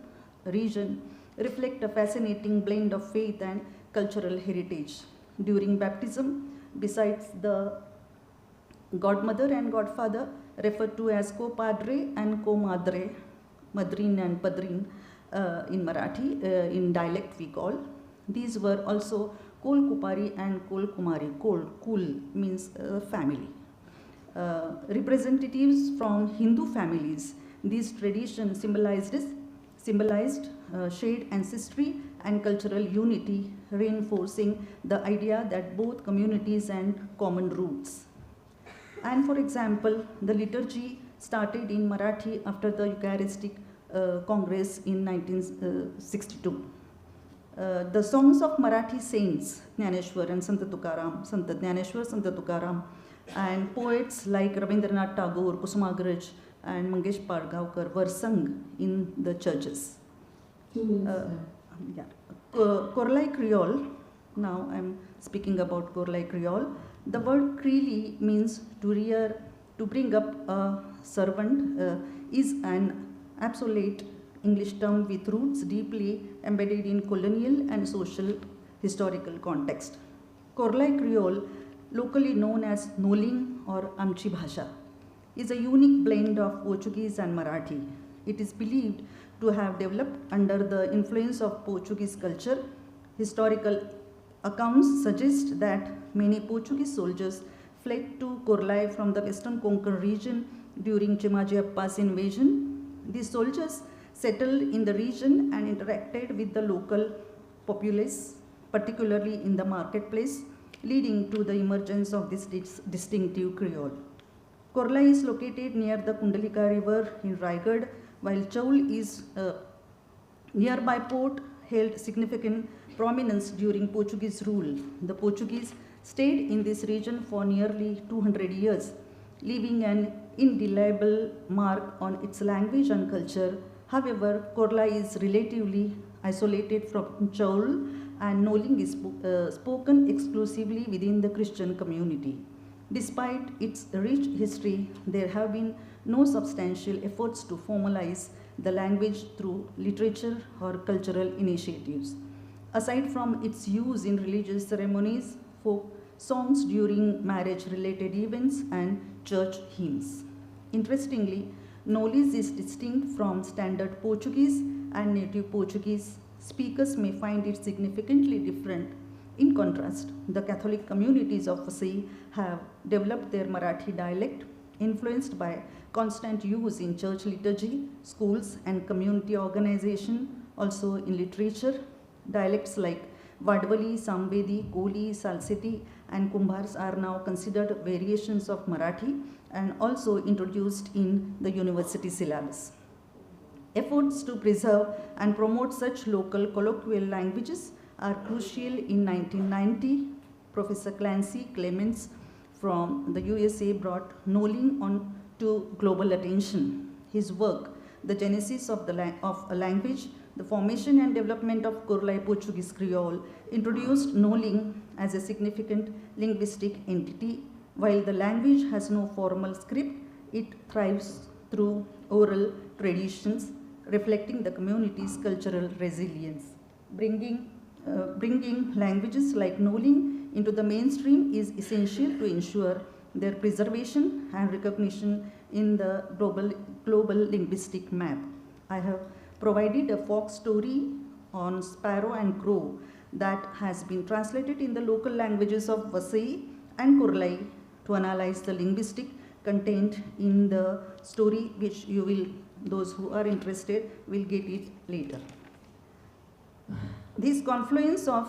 region reflect a fascinating blend of faith and cultural heritage. During baptism, besides the godmother and godfather, referred to as co-padre and co-madre, madrin and padrin in Marathi, in dialect we call. These were also Kol Kupari and Kol Kumari. Kul means family. Representatives from Hindu families, these traditions symbolized shared ancestry and cultural unity, reinforcing the idea that both communities and common roots. And for example, the liturgy started in Marathi after the Eucharistic Congress in 1962. The songs of Marathi saints, Jnaneshwar and Sant Tukaram, Sant Jnaneshwar, Sant Tukaram, and poets like Rabindranath Tagore, Kusumagraj, and Mangesh Padgaonkar were sung in the churches. 2 minutes. Korlai Creole, now I'm speaking about Korlai Creole. The word Creole means to rear, to bring up a servant, is an obsolete English term with roots deeply embedded in colonial and social historical context. Korlai Creole, locally known as Noling or Amchi Bhasha, is a unique blend of Portuguese and Marathi. It is believed to have developed under the influence of Portuguese culture. Historical accounts suggest that many Portuguese soldiers fled to Korlai from the western Konkan region during Chimaji Appa's invasion. These soldiers settled in the region and interacted with the local populace, particularly in the marketplace, leading to the emergence of this distinctive Creole. Korlai is located near the Kundalika River in Raigad, while Chaul is a nearby port held significant prominence during Portuguese rule. The Portuguese stayed in this region for nearly 200 years, leaving an indelible mark on its language and culture. However, Korlai is relatively isolated from Chaul, and Noling is spoken exclusively within the Christian community. Despite its rich history, there have been no substantial efforts to formalize the language through literature or cultural initiatives. Aside from its use in religious ceremonies, folk songs during marriage-related events, and church hymns. Interestingly, Knowledge is distinct from standard Portuguese, and native Portuguese speakers may find it significantly different. In contrast, the Catholic communities of Vasai have developed their Marathi dialect, influenced by constant use in church liturgy, schools, and community organization, also in literature. Dialects like Vadvali, Samvedi, Koli, Salseti, and Kumbhars are now considered variations of Marathi and also introduced in the university syllabus. Efforts to preserve and promote such local colloquial languages are crucial. In 1990, Professor Clancy Clements from the USA brought Knowling on to global attention. His work, The Genesis of a Language, the Formation and Development of Kurlai Portuguese Creole, introduced Knowling as a significant linguistic entity. While the language has no formal script, it thrives through oral traditions, reflecting the community's cultural resilience. Bringing languages like Knowling into the mainstream is essential to ensure their preservation and recognition in the global linguistic map. I have provided a folk story on Sparrow and Crow that has been translated in the local languages of Vasai and Kurlai to analyze the linguistic content in the story, which you will, those who are interested, will get it later. This confluence of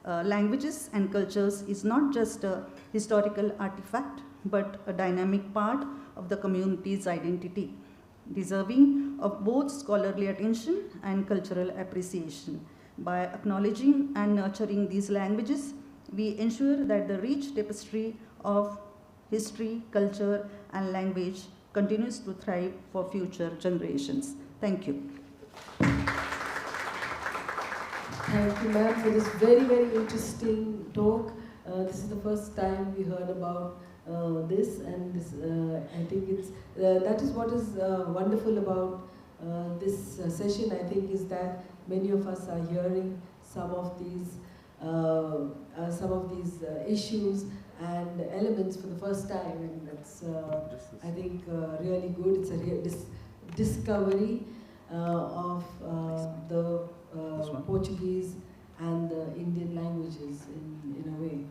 languages and cultures is not just a historical artifact, but a dynamic part of the community's identity, deserving of both scholarly attention and cultural appreciation. By acknowledging and nurturing these languages, we ensure that the rich tapestry of history, culture, and language continues to thrive for future generations. Thank you. Thank you, ma'am, for this very, very interesting talk. This is the first time we heard about this, and this, I think it's that is what is wonderful about this session. I think is that many of us are hearing some of these issues and elements for the first time, and that's I think really good. It's a real discovery of the Portuguese and the Indian languages in a way.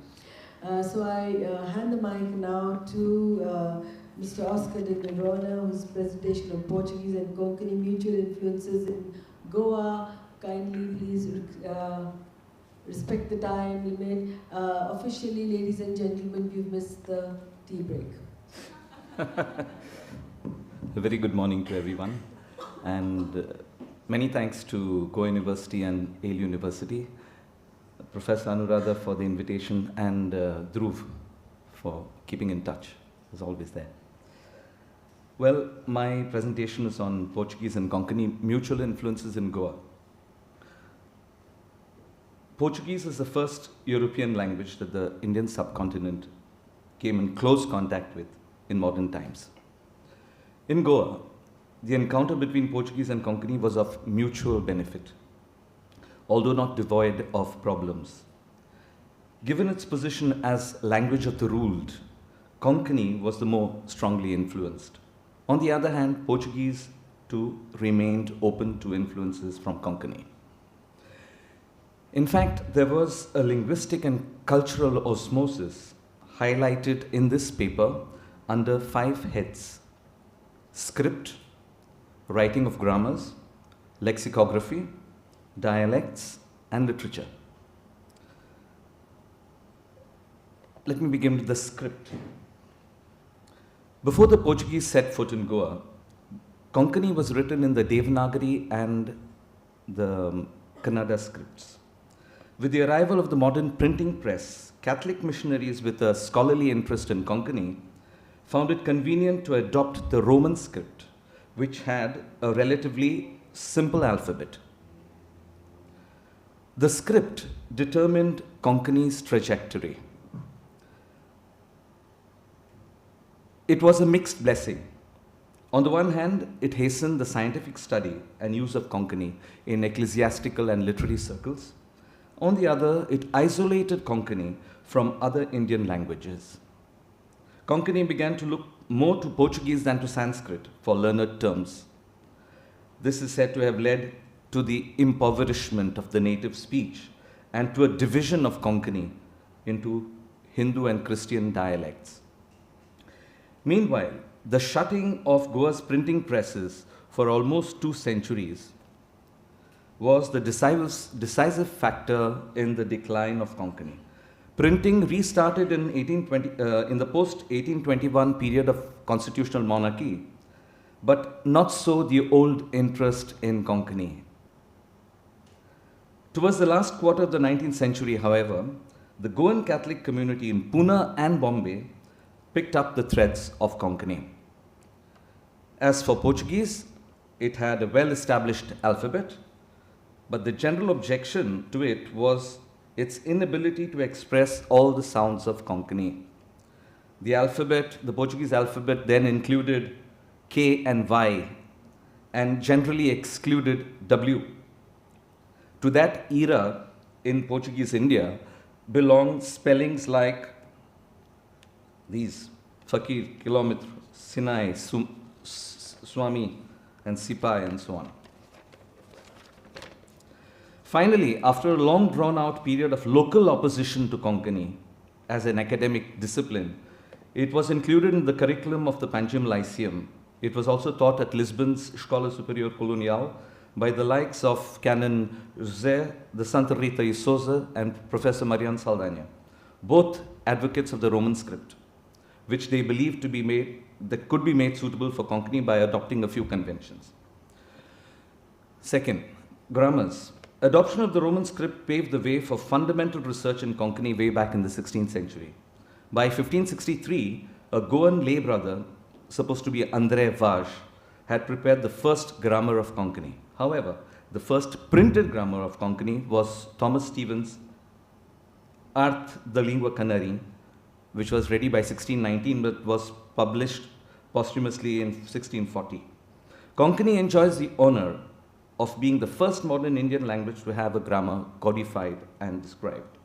So I hand the mic now to Mr. Oscar de Verona, whose presentation on Portuguese and Konkani mutual influences in Goa. Kindly please respect the time limit. Officially, ladies and gentlemen, we've missed the tea break. A very good morning to everyone, and many thanks to Goa University and Yale University, Professor Anuradha for the invitation, and Dhruv for keeping in touch, as always there. Well, my presentation is on Portuguese and Konkani mutual influences in Goa. Portuguese is the first European language that the Indian subcontinent came in close contact with in modern times. In Goa, the encounter between Portuguese and Konkani was of mutual benefit, although not devoid of problems. Given its position as language of the ruled, Konkani was the more strongly influenced. On the other hand, Portuguese too remained open to influences from Konkani. In fact, there was a linguistic and cultural osmosis highlighted in this paper under 5 heads: script, writing of grammars, lexicography, dialects, and literature. Let me begin with the script. Before the Portuguese set foot in Goa, Konkani was written in the Devanagari and the Kannada scripts. With the arrival of the modern printing press, Catholic missionaries with a scholarly interest in Konkani found it convenient to adopt the Roman script, which had a relatively simple alphabet. The script determined Konkani's trajectory. It was a mixed blessing. On the one hand, it hastened the scientific study and use of Konkani in ecclesiastical and literary circles. On the other, it isolated Konkani from other Indian languages. Konkani began to look more to Portuguese than to Sanskrit for learned terms. This is said to have led to the impoverishment of the native speech and to a division of Konkani into Hindu and Christian dialects. Meanwhile, the shutting of Goa's printing presses for almost 2 centuries was the decisive factor in the decline of Konkani. Printing restarted in the post-1821 period of constitutional monarchy, but not so the old interest in Konkani. Towards the last quarter of the 19th century, however, the Goan Catholic community in Pune and Bombay picked up the threads of Konkani. As for Portuguese, it had a well-established alphabet, but the general objection to it was its inability to express all the sounds of Konkani. The Portuguese alphabet then included K and Y and generally excluded W. To that era in Portuguese India belong spellings like these: Fakir, Kilometer, Sinai, Swami, and Sipai, and so on. Finally, after a long drawn-out period of local opposition to Konkani as an academic discipline, it was included in the curriculum of the Panjim Lyceum. It was also taught at Lisbon's Escola Superior Colonial by the likes of Canon José de Santa Rita y Souza and Professor Mariano Saldanha, both advocates of the Roman script, which they believed that could be made suitable for Konkani by adopting a few conventions. Second, grammars. Adoption of the Roman script paved the way for fundamental research in Konkani way back in the 16th century. By 1563, a Goan lay brother, supposed to be André Vaz, had prepared the first grammar of Konkani. However, the first printed grammar of Konkani was Thomas Stevens' Art da Língua Canarim, which was ready by 1619 but was published posthumously in 1640. Konkani enjoys the honor of being the first modern Indian language to have a grammar codified and described.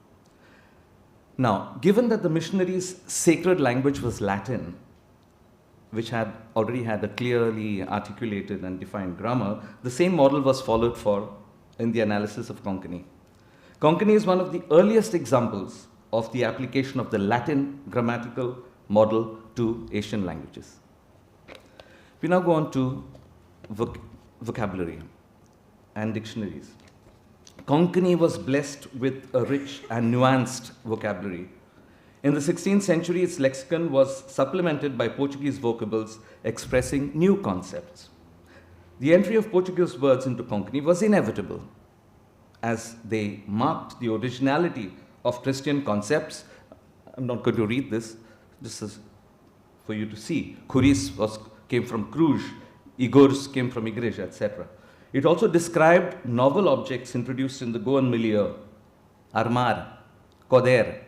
Now, given that the missionaries' sacred language was Latin, which had already had a clearly articulated and defined grammar, the same model was followed in the analysis of Konkani. Konkani is one of the earliest examples of the application of the Latin grammatical model to Asian languages. We now go on to vocabulary and dictionaries. Konkani was blessed with a rich and nuanced vocabulary. In the 16th century, its lexicon was supplemented by Portuguese vocables expressing new concepts. The entry of Portuguese words into Konkani was inevitable, as they marked the originality of Christian concepts. I'm not going to read this. This is for you to see. Curis came from Cruz, Igors came from Igreja, etc. It also described novel objects introduced in the Goan milieu: armar, coder,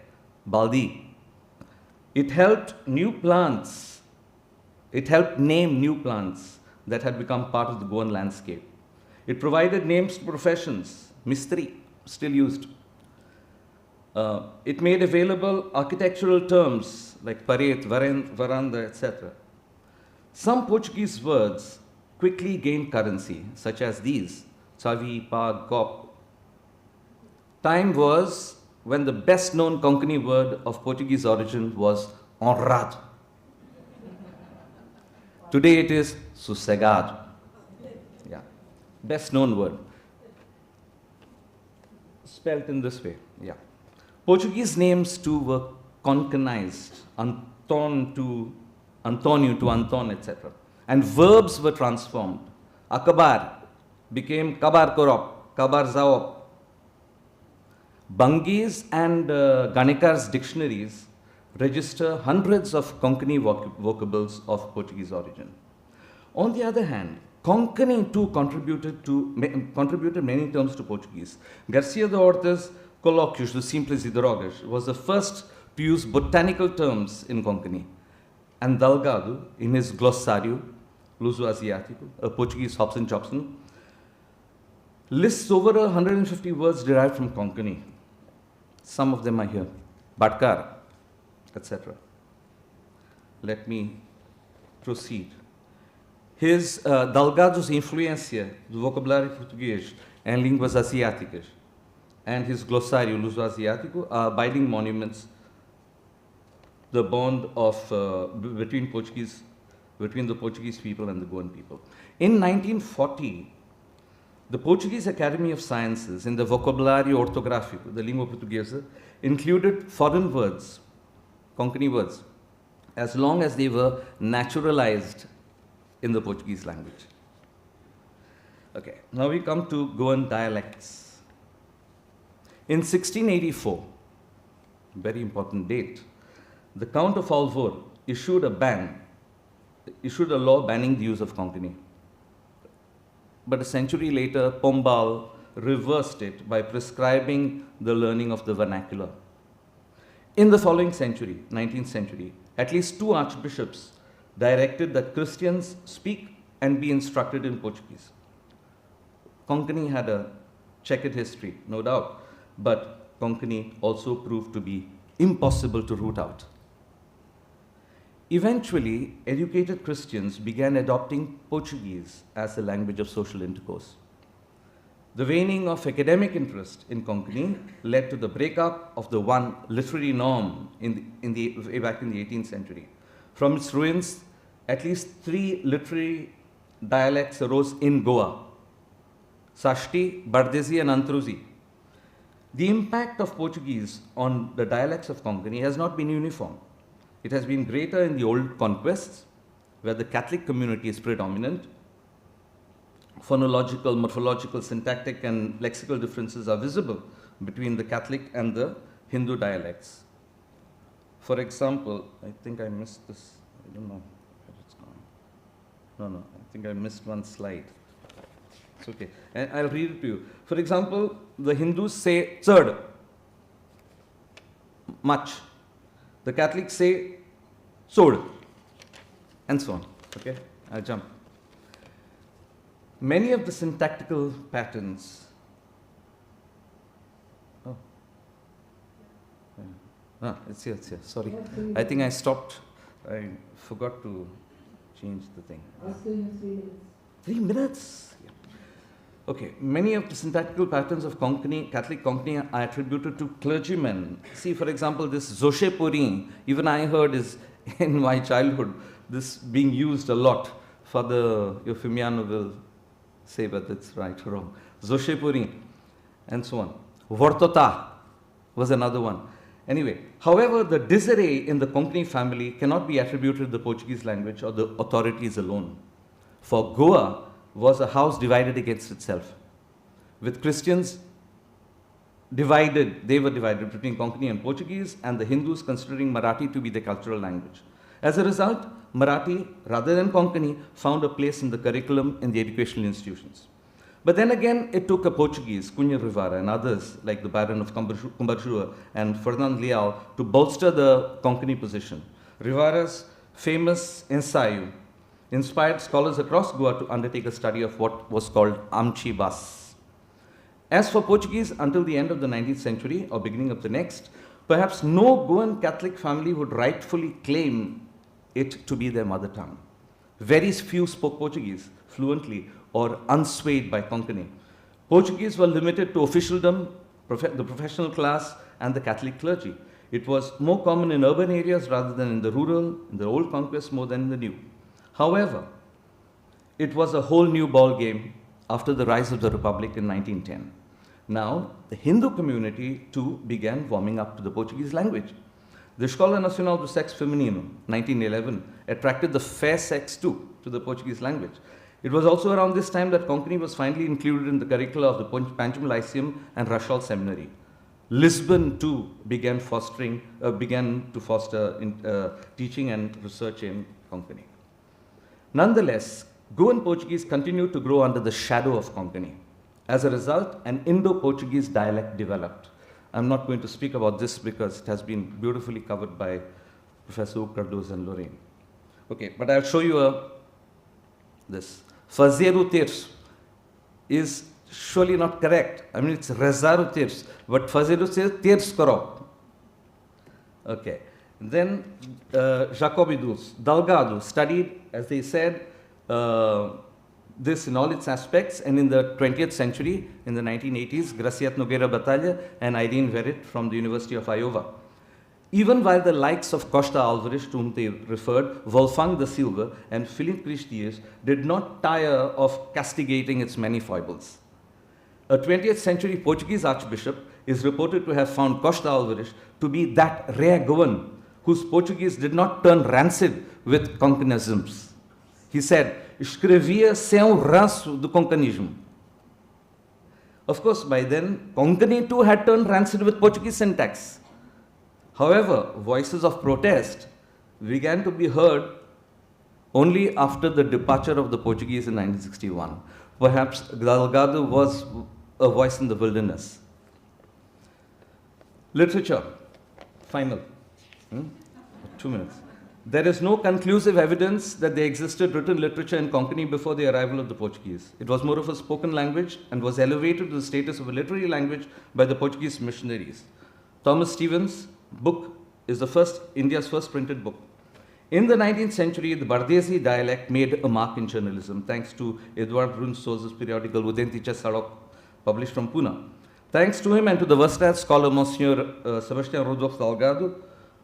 baldi. It helped name new plants that had become part of the Goan landscape. It provided names to professions, mistri, still used. It made available architectural terms like paret, varanda, etc. Some Portuguese words quickly gained currency, such as these: chavi, pag, cop. Time was when the best-known Konkani word of Portuguese origin was honrado. Today it is sossegado. Yeah, best-known word. Spelt in this way, yeah. Portuguese names too were Konkanized, Antonio to Anton, etc. And verbs were transformed. Akabar became kabar korop, kabar zaop. Bangi's and Ganekar's dictionaries register hundreds of Konkani vocables of Portuguese origin. On the other hand, Konkani too contributed many terms to Portuguese. Garcia de Horta's Colóquios dos Simples e Drogas was the first to use botanical terms in Konkani. And Delgado, in his Glossário Luso-Asiático, a Portuguese Hobson Jobson, lists over 150 words derived from Konkani. Some of them are here. Batkar, etc. Let me proceed. His Delgado's Influência do Vocabulário Português em Línguas Asiáticas and his Glossário Luso-Asiático are abiding monuments, the bond of between the Portuguese people and the Goan people. In 1940, the Portuguese Academy of Sciences, in the Vocabulário Ortográfico da Língua Portuguesa, included foreign words, Konkani words, as long as they were naturalized in the Portuguese language. Okay, now we come to Goan dialects. In 1684, very important date, the Count of Alvor issued a law banning the use of Konkani. But a century later, Pombal reversed it by prescribing the learning of the vernacular. In the following century, 19th century, at least 2 archbishops directed that Christians speak and be instructed in Portuguese. Konkani had a checkered history, no doubt, but Konkani also proved to be impossible to root out. Eventually, educated Christians began adopting Portuguese as a language of social intercourse. The waning of academic interest in Konkani led to the breakup of the one literary norm back in the 18th century. From its ruins, at least 3 literary dialects arose in Goa: Sashti, Bardesi, and Antruzi. The impact of Portuguese on the dialects of Konkani has not been uniform. It has been greater in the old conquests, where the Catholic community is predominant. Phonological, morphological, syntactic, and lexical differences are visible between the Catholic and the Hindu dialects. For example, I think I missed this. I don't know where it's gone. No, I think I missed one slide. It's okay. And I'll read it to you. For example, the Hindus say third, much. The Catholics say sod, and so on. Okay, I'll jump. Many of the syntactical patterns. It's here. Sorry. I think I stopped. I forgot to change the thing. Oscar, you have 3 minutes. 3 minutes? Yeah. Okay. Many of the syntactical patterns of Konkani, Catholic Konkani, are attributed to clergymen. See, for example, this Zoshe Puri, even I heard is in my childhood, this being used a lot. Father Euphemiano will say whether it's right or wrong. Zoshe Puri, and so on. Vortota was another one. Anyway, however, the disarray in the Konkani family cannot be attributed to the Portuguese language or the authorities alone. For Goa was a house divided against itself. With Christians divided, they were divided between Konkani and Portuguese, and the Hindus considering Marathi to be the cultural language. As a result, Marathi, rather than Konkani, found a place in the curriculum in the educational institutions. But then again, it took a Portuguese, CUNHA Rivara, and others like the Baron of Kumbarsua and Fernando Leal to bolster the Konkani position. Rivara's famous ensaio inspired scholars across Goa to undertake a study of what was called Amchi Bas. As for Portuguese, until the end of the 19th century or beginning of the next, perhaps no Goan Catholic family would rightfully claim it to be their mother tongue. Very few spoke Portuguese fluently or unswayed by Konkani. Portuguese were limited to officialdom, the professional class, and the Catholic clergy. It was more common in urban areas rather than in the rural, in the old conquest more than in the new. However, it was a whole new ball game after the rise of the Republic in 1910. Now, the Hindu community too began warming up to the Portuguese language. The Escola Nacional do Sexo Feminino, 1911, attracted the fair sex too to the Portuguese language. It was also around this time that Konkani was finally included in the curricula of the Pancham Lyceum and Rashal Seminary. Lisbon too began to foster teaching and research in Konkani. Nonetheless, Goan Portuguese continued to grow under the shadow of Konkani. As a result, an Indo-Portuguese dialect developed. I'm not going to speak about this because it has been beautifully covered by Professor Cardoso and Lorraine. Okay, but I'll show you this. Fazer o terço is surely not correct. I mean, it's rezar o terço, but fazer says terço karo. Okay. Then Jacobidus, Delgado studied, as they said, this in all its aspects, and in the 20th century, in the 1980s, Graciat Nogueira Batalha and Irene Verret from the University of Iowa. Even while the likes of Costa Alvarez, to whom they referred, Wolfgang da Silva and Philippe Christiers did not tire of castigating its many foibles. A 20th century Portuguese archbishop is reported to have found Costa Alvarez to be that rare Goan whose Portuguese did not turn rancid with concanisms. He said, escrevia sem ranço do concanismo. Of course, by then, Konkani too had turned rancid with Portuguese syntax. However, voices of protest began to be heard only after the departure of the Portuguese in 1961. Perhaps Delgado was a voice in the wilderness. Literature, final. 2 minutes. There is no conclusive evidence that there existed written literature in Konkani before the arrival of the Portuguese. It was more of a spoken language and was elevated to the status of a literary language by the Portuguese missionaries. Thomas Stevens' book is India's first printed book. In the 19th century, the Bardesi dialect made a mark in journalism, thanks to Eduardo Bruno Souza's periodical Udenticha Salok, published from Pune. Thanks to him and to the versatile scholar Monsieur Sebastian Rodolfo Delgado,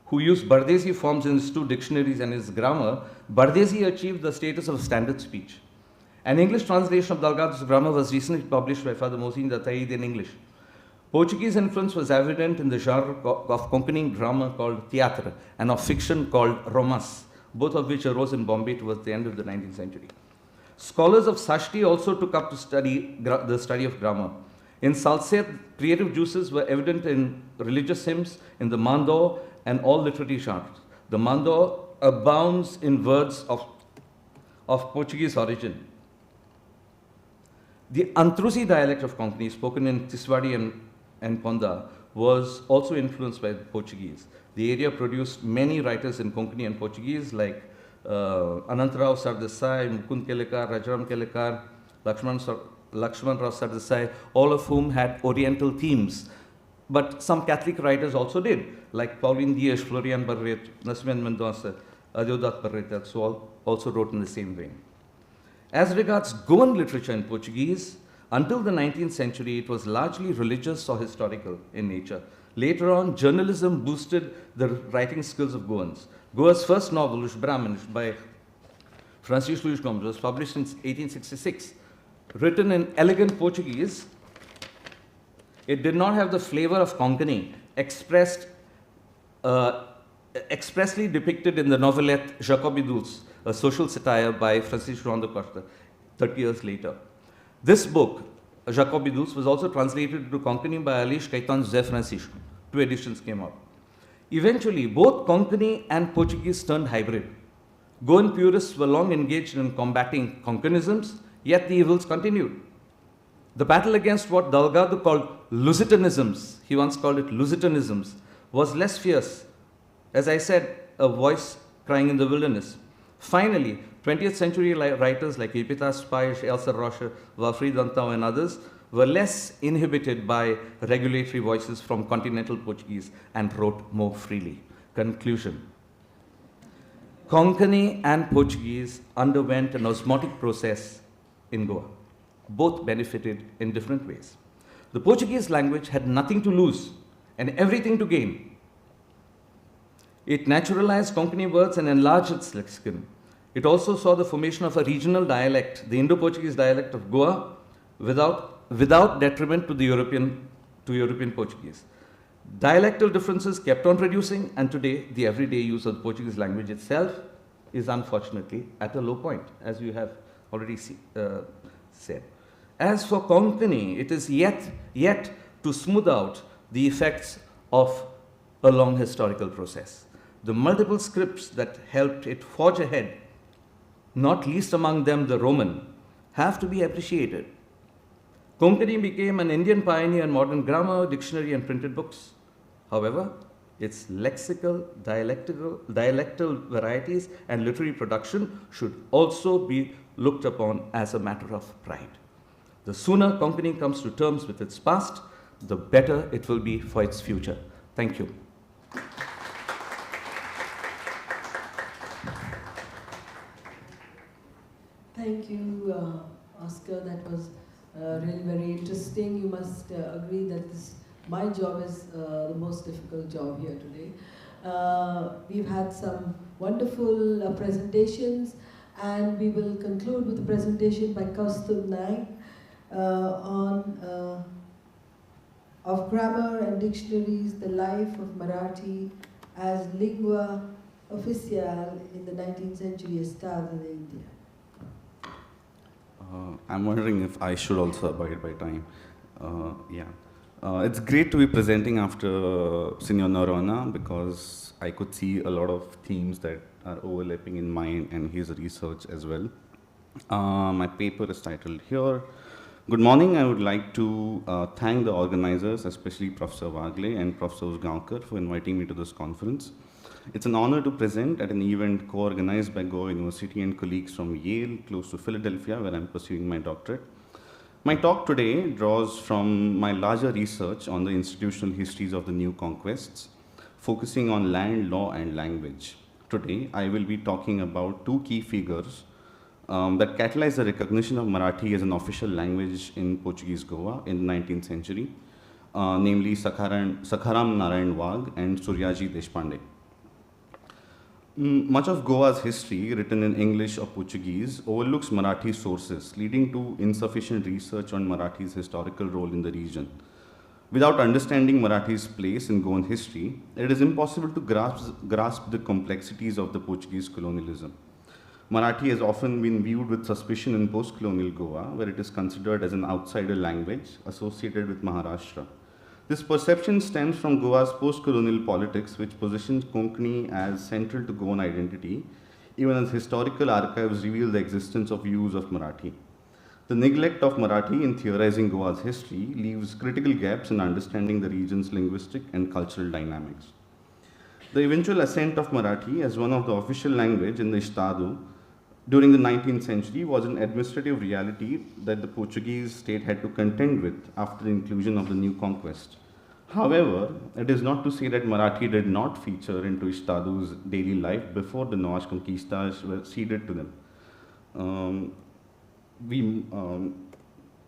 who used Bardesi forms in his 2 dictionaries and his grammar, Bardesi achieved the status of standard speech. An English translation of Delgado's grammar was recently published by Father Mohsin Dataid in English. Portuguese influence was evident in the genre of Konkani drama called theatre and of fiction called romance, both of which arose in Bombay towards the end of the 19th century. Scholars of Sashti also took up to study the study of grammar. In Salsette, creative juices were evident in religious hymns, in the Mando, and all literary genres. The Mando abounds in words of Portuguese origin. The Antrusi dialect of Konkani, spoken in Tiswadi and Ponda, was also influenced by the Portuguese. The area produced many writers in Konkani and Portuguese like Anantarao Sardesai, Mukund Kelekar, Rajaram Kelekar, Lakshman Rao Sardesai, all of whom had Oriental themes. But some Catholic writers also did, like Pauline Dias, Florian Barret, Nasmen Mendonça, Adeodato Barreto, so also wrote in the same vein. As regards Goan literature in Portuguese, until the 19th century, it was largely religious or historical in nature. Later on, journalism boosted the writing skills of Goans. Goa's first novel, Os Brahmanes, by Francisco Luís Gomes, was published in 1866. Written in elegant Portuguese, it did not have the flavor of Konkani expressly depicted in the novelette Jacobidus, a social satire by Francisco João da Costa, 30 years later. This book, Jacobidus, was also translated into Konkani by Aleix Caetano José Francisco. 2 editions came out. Eventually, both Konkani and Portuguese turned hybrid. Goan purists were long engaged in combating Konkanisms, yet the evils continued. The battle against what Delgado called Lusitanisms, he once called it Lusitanisms, was less fierce. As I said, a voice crying in the wilderness. Finally, 20th century writers like Epitas Paes, Elsa Rocha, Wilfried Antão, and others were less inhibited by regulatory voices from continental Portuguese and wrote more freely. Conclusion. Konkani and Portuguese underwent an osmotic process in Goa. Both benefited in different ways. The Portuguese language had nothing to lose and everything to gain. It naturalized Konkani words and enlarged its lexicon. It also saw the formation of a regional dialect, the Indo-Portuguese dialect of Goa, without detriment to the European Portuguese. Dialectal differences kept on reducing, and today the everyday use of the Portuguese language itself is unfortunately at a low point, as you have already said. As for Konkani, it is yet to smooth out the effects of a long historical process. The multiple scripts that helped it forge ahead, not least among them the Roman, have to be appreciated. Konkani became an Indian pioneer in modern grammar, dictionary, and printed books. However, its lexical, dialectal varieties and literary production should also be looked upon as a matter of pride. The sooner Konkani comes to terms with its past, the better it will be for its future. Thank you. Thank you, Oscar. That was really very interesting. You must agree that my job is the most difficult job here today. We've had some wonderful presentations, and we will conclude with a presentation by Kaustubh Naik of grammar and dictionaries, the life of Marathi as lingua official in the 19th century Estado in India. I'm wondering if I should also abide by time. It's great to be presenting after Senior Narona because I could see a lot of themes that are overlapping in mine and his research as well. My paper is titled here. Good morning. I would like to thank the organizers, especially Professor Wagle and Professor Usgaonkar, for inviting me to this conference. It's an honor to present at an event co-organized by Goa University and colleagues from Yale, close to Philadelphia, where I'm pursuing my doctorate. My talk today draws from my larger research on the institutional histories of the new conquests, focusing on land, law, and language. Today, I will be talking about two key figures that catalyzed the recognition of Marathi as an official language in Portuguese Goa in the 19th century, namely Sakharam Narayan Wag and Suryaji Deshpande. Much of Goa's history, written in English or Portuguese, overlooks Marathi sources, leading to insufficient research on Marathi's historical role in the region. Without understanding Marathi's place in Goan history, it is impossible to grasp the complexities of the Portuguese colonialism. Marathi has often been viewed with suspicion in post-colonial Goa, where it is considered as an outsider language associated with Maharashtra. This perception stems from Goa's post-colonial politics, which positions Konkani as central to Goan identity, even as historical archives reveal the existence of use of Marathi. The neglect of Marathi in theorizing Goa's history leaves critical gaps in understanding the region's linguistic and cultural dynamics. The eventual ascent of Marathi as one of the official language in the Estado during the 19th century was an administrative reality that the Portuguese state had to contend with after the inclusion of the new conquest. However, it is not to say that Marathi did not feature into Estado's daily life before the Novas Conquistas were ceded to them.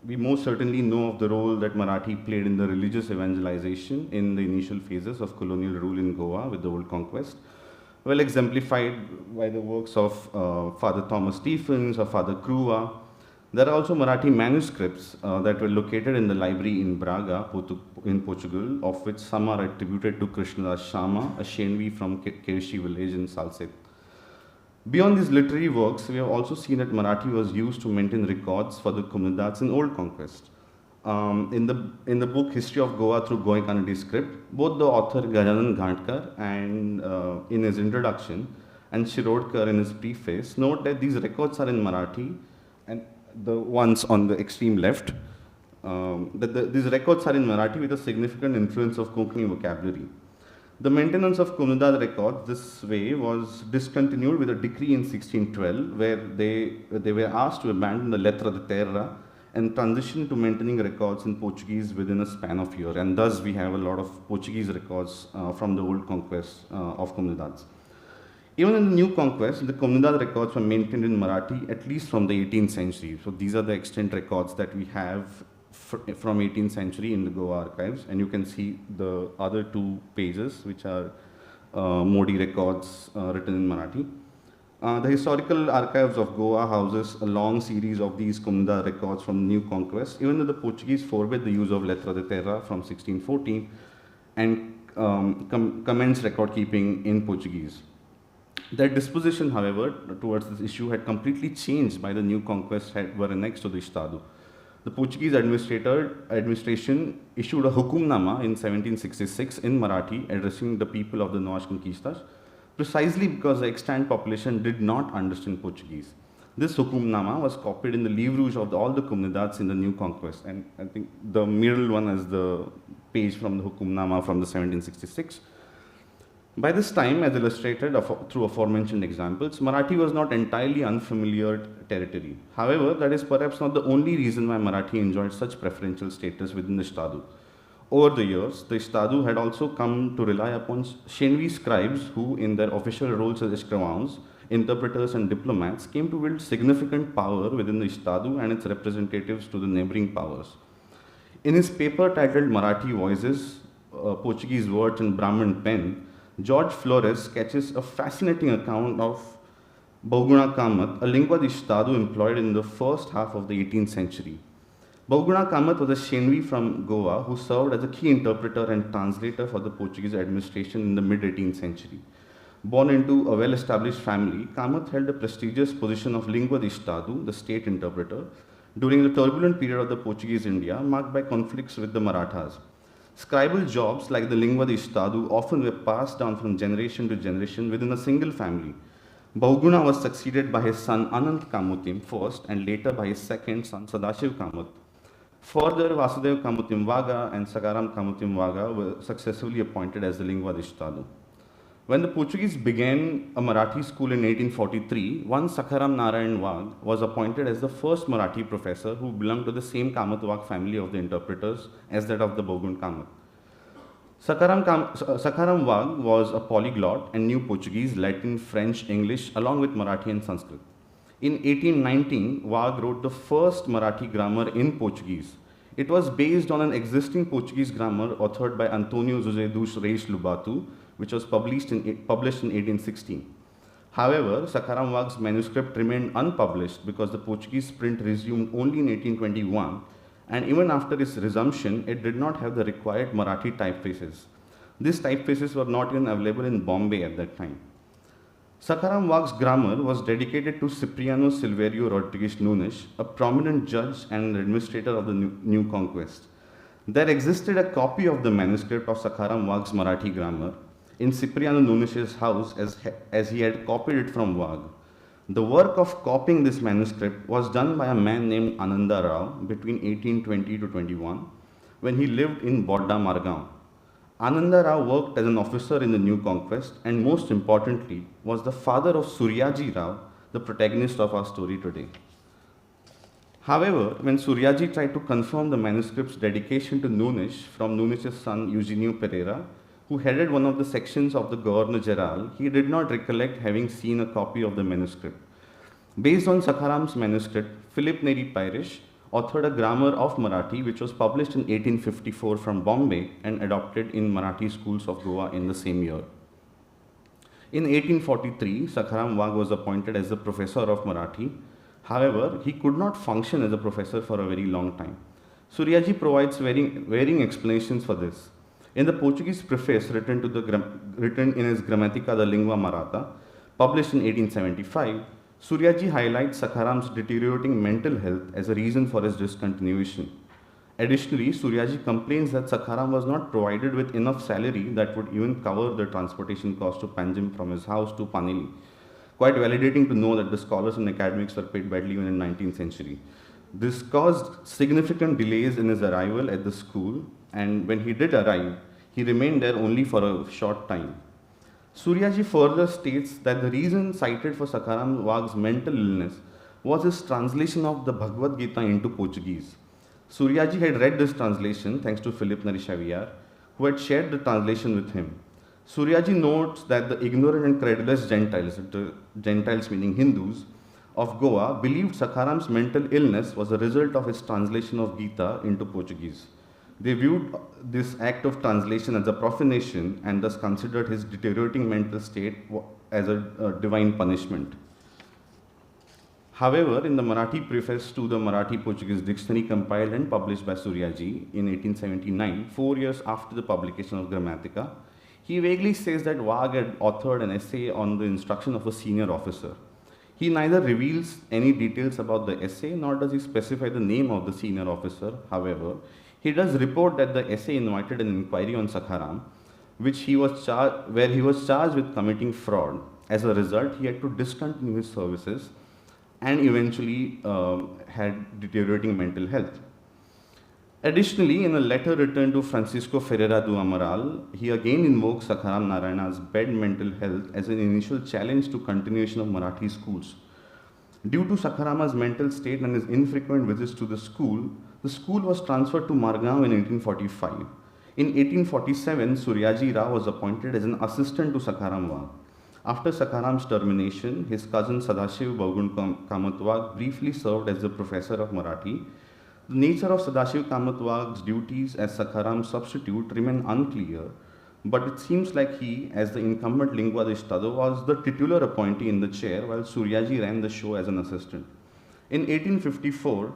We most certainly know of the role that Marathi played in the religious evangelization in the initial phases of colonial rule in Goa with the old conquest, well exemplified by the works of Father Thomas Stephens or Father Crua. There are also Marathi manuscripts that were located in the library in Braga, in Portugal, of which some are attributed to Krishnadas Shama, a SHENOI from Kershi village in Salsette. Beyond these literary works, we have also seen that Marathi was used to maintain records for the comunidades in Old Conquest. In the book History of Goa through Goa Kannadi script, both the author Gajanan Ghantkar and in his introduction and Shirodkar in his preface note that these records are in Marathi, and the ones on the extreme left, these records are in Marathi with a significant influence of Konkani vocabulary. The maintenance of Comunidad records this way was discontinued with a decree in 1612, where they were asked to abandon the letra de terra and transition to maintaining records in Portuguese within a span of a year. And thus we have a lot of Portuguese records from the old conquest of Comunidades. Even in the new conquest, the Comunidad records were maintained in Marathi at least from the 18th century. So these are the extant records that we have from 18th century in the Goa archives, and you can see the other two pages, which are Modi records written in Marathi. The historical archives of Goa houses a long series of these Comunidad records from the new conquest, even though the Portuguese forbade the use of letra de terra from 1614 and commenced record keeping in Portuguese. Their disposition, however, towards this issue had completely changed by the new conquests that were annexed to the Estado. The Portuguese administration issued a hukumnama in 1766 in Marathi addressing the people of the Novas Conquistas, precisely because the extant population did not understand Portuguese. This hukumnama was copied in the livre rouge of all the comunidades in the new conquest, and I think the middle one is the page from the hukumnama from the 1766. By this time, as illustrated through aforementioned examples, Marathi was not entirely unfamiliar territory. However, that is perhaps not the only reason why Marathi enjoyed such preferential status within the Ishtadu. Over the years, the Ishtadu had also come to rely upon SHENOI scribes who, in their official roles as escrivains, interpreters and diplomats, came to wield significant power within the Ishtadu and its representatives to the neighboring powers. In his paper titled Marathi Voices, Portuguese Words and Brahmin Pen, George Flores sketches a fascinating account of Bauguna Kamat, a lingua de Estado employed in the first half of the 18th century. Bauguna Kamat was a SHENOI from Goa who served as a key interpreter and translator for the Portuguese administration in the mid-18th century. Born into a well-established family, Kamat held the prestigious position of lingua de Estado, the state interpreter, during the turbulent period of the Portuguese India, marked by conflicts with the Marathas. Scribal jobs like the lingua de Estado often were passed down from generation to generation within a single family. Bauguna was succeeded by his son Anant Kamutim first and later by his second son Sadashiv Kamut. Further, Vasudev Kamutim Vaga and Sakaram Kamutim Vaga were successively appointed as the lingua de Estado. When the Portuguese began a Marathi school in 1843, one Sakaram Narayan Wag was appointed as the first Marathi professor who belonged to the same Kamat Wag family of the interpreters as that of the Bogun Kamat. Sakaram Wag was a polyglot and knew Portuguese, Latin, French, English, along with Marathi and Sanskrit. In 1819, Wag wrote the first Marathi grammar in Portuguese. It was based on an existing Portuguese grammar authored by Antonio José dos Reis Lobato, which was published in 1816. However, Sakaram Wag's manuscript remained unpublished because the Portuguese print resumed only in 1821, and even after its resumption, it did not have the required Marathi typefaces. These typefaces were not even available in Bombay at that time. Sakaram Wag's grammar was dedicated to Cipriano Silverio Rodrigues Nunes, a prominent judge and administrator of the New Conquest. There existed a copy of the manuscript of Sakaram Wag's Marathi grammar in Cipriano Nunes' house as he had copied it from Wag. The work of copying this manuscript was done by a man named Ananda Rao between 1820 to 21 when he lived in Bodda Margaon. Ananda Rao worked as an officer in the New Conquest and most importantly was the father of Suryaji Rao, the protagonist of our story today. However, when Suryaji tried to confirm the manuscript's dedication to Nunes from Nunes' son Eugenio Pereira, who headed one of the sections of the Governor General, he did not recollect having seen a copy of the manuscript. Based on Sakaram's manuscript, Philip Neri Pirish authored a grammar of Marathi which was published in 1854 from Bombay and adopted in Marathi schools of Goa in the same year. In 1843, Sakaram Wag was appointed as the professor of Marathi. However, he could not function as a professor for a very long time. Suryaji provides varying explanations for this. In the Portuguese preface written in his Grammatica da Lingua Maratha, published in 1875, Suryaji highlights Sakaram's deteriorating mental health as a reason for his discontinuation. Additionally, Suryaji complains that Sakaram was not provided with enough salary that would even cover the transportation cost to Panjim from his house to Panili. Quite validating to know that the scholars and academics were paid badly even in the 19th century. This caused significant delays in his arrival at the school, and when he did arrive, he remained there only for a short time. Suryaji further states that the reason cited for Sakaram Wag's mental illness was his translation of the Bhagavad Gita into Portuguese. Suryaji had read this translation thanks to Philip Neri Xavier, who had shared the translation with him. Suryaji notes that the ignorant and credulous Gentiles, the Gentiles meaning Hindus, of Goa believed Sakaram's mental illness was a result of his translation of Gita into Portuguese. They viewed this act of translation as a profanation and thus considered his deteriorating mental state as a divine punishment. However, in the Marathi preface to the Marathi-Portuguese dictionary compiled and published by Suryaji in 1879, 4 years after the publication of Grammatica, he vaguely says that Wag had authored an essay on the instruction of a senior officer. He neither reveals any details about the essay nor does he specify the name of the senior officer. However, he does report that the essay invited an inquiry on Sakaram, where he was charged with committing fraud. As a result, he had to discontinue his services and eventually had deteriorating mental health. Additionally, in a letter written to Francisco Ferreira do Amaral, he again invokes Sakharam Narayana's bad mental health as an initial challenge to continuation of Marathi schools. Due to Sakharama's mental state and his infrequent visits to the school was transferred to Margao in 1845. In 1847, Suryaji Rao was appointed as an assistant to Sakharam Wag. After Sakharam's termination, his cousin Sadashiv Baugun Kamatwag briefly served as the professor of Marathi. The nature of Sadashiv Kamatwag's duties as Sakharam's substitute remain unclear, but it seems like he, as the incumbent lingua de Estado, was the titular appointee in the chair while Suryaji ran the show as an assistant. In 1854,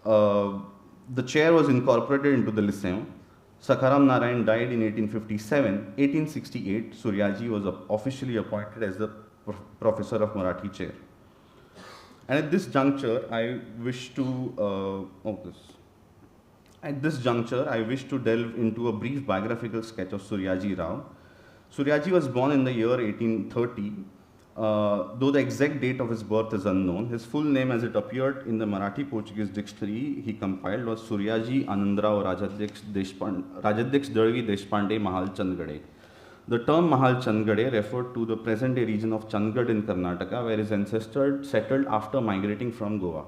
the chair was incorporated into the Lyceum. Sakharam Narayan died in 1857. 1868, Suryaji was officially appointed as the professor of Marathi chair. And at this juncture, I wish to delve into a brief biographical sketch of Suryaji Rao. Suryaji was born in the year 1830. Though the exact date of his birth is unknown, his full name as it appeared in the Marathi-Portuguese dictionary he compiled was Suryaji Anandrao Rajadyaksh Darvi Deshpande Mahal Chandgade. The term Mahal Chandgade referred to the present-day region of Chandigarh in Karnataka, where his ancestors settled after migrating from Goa.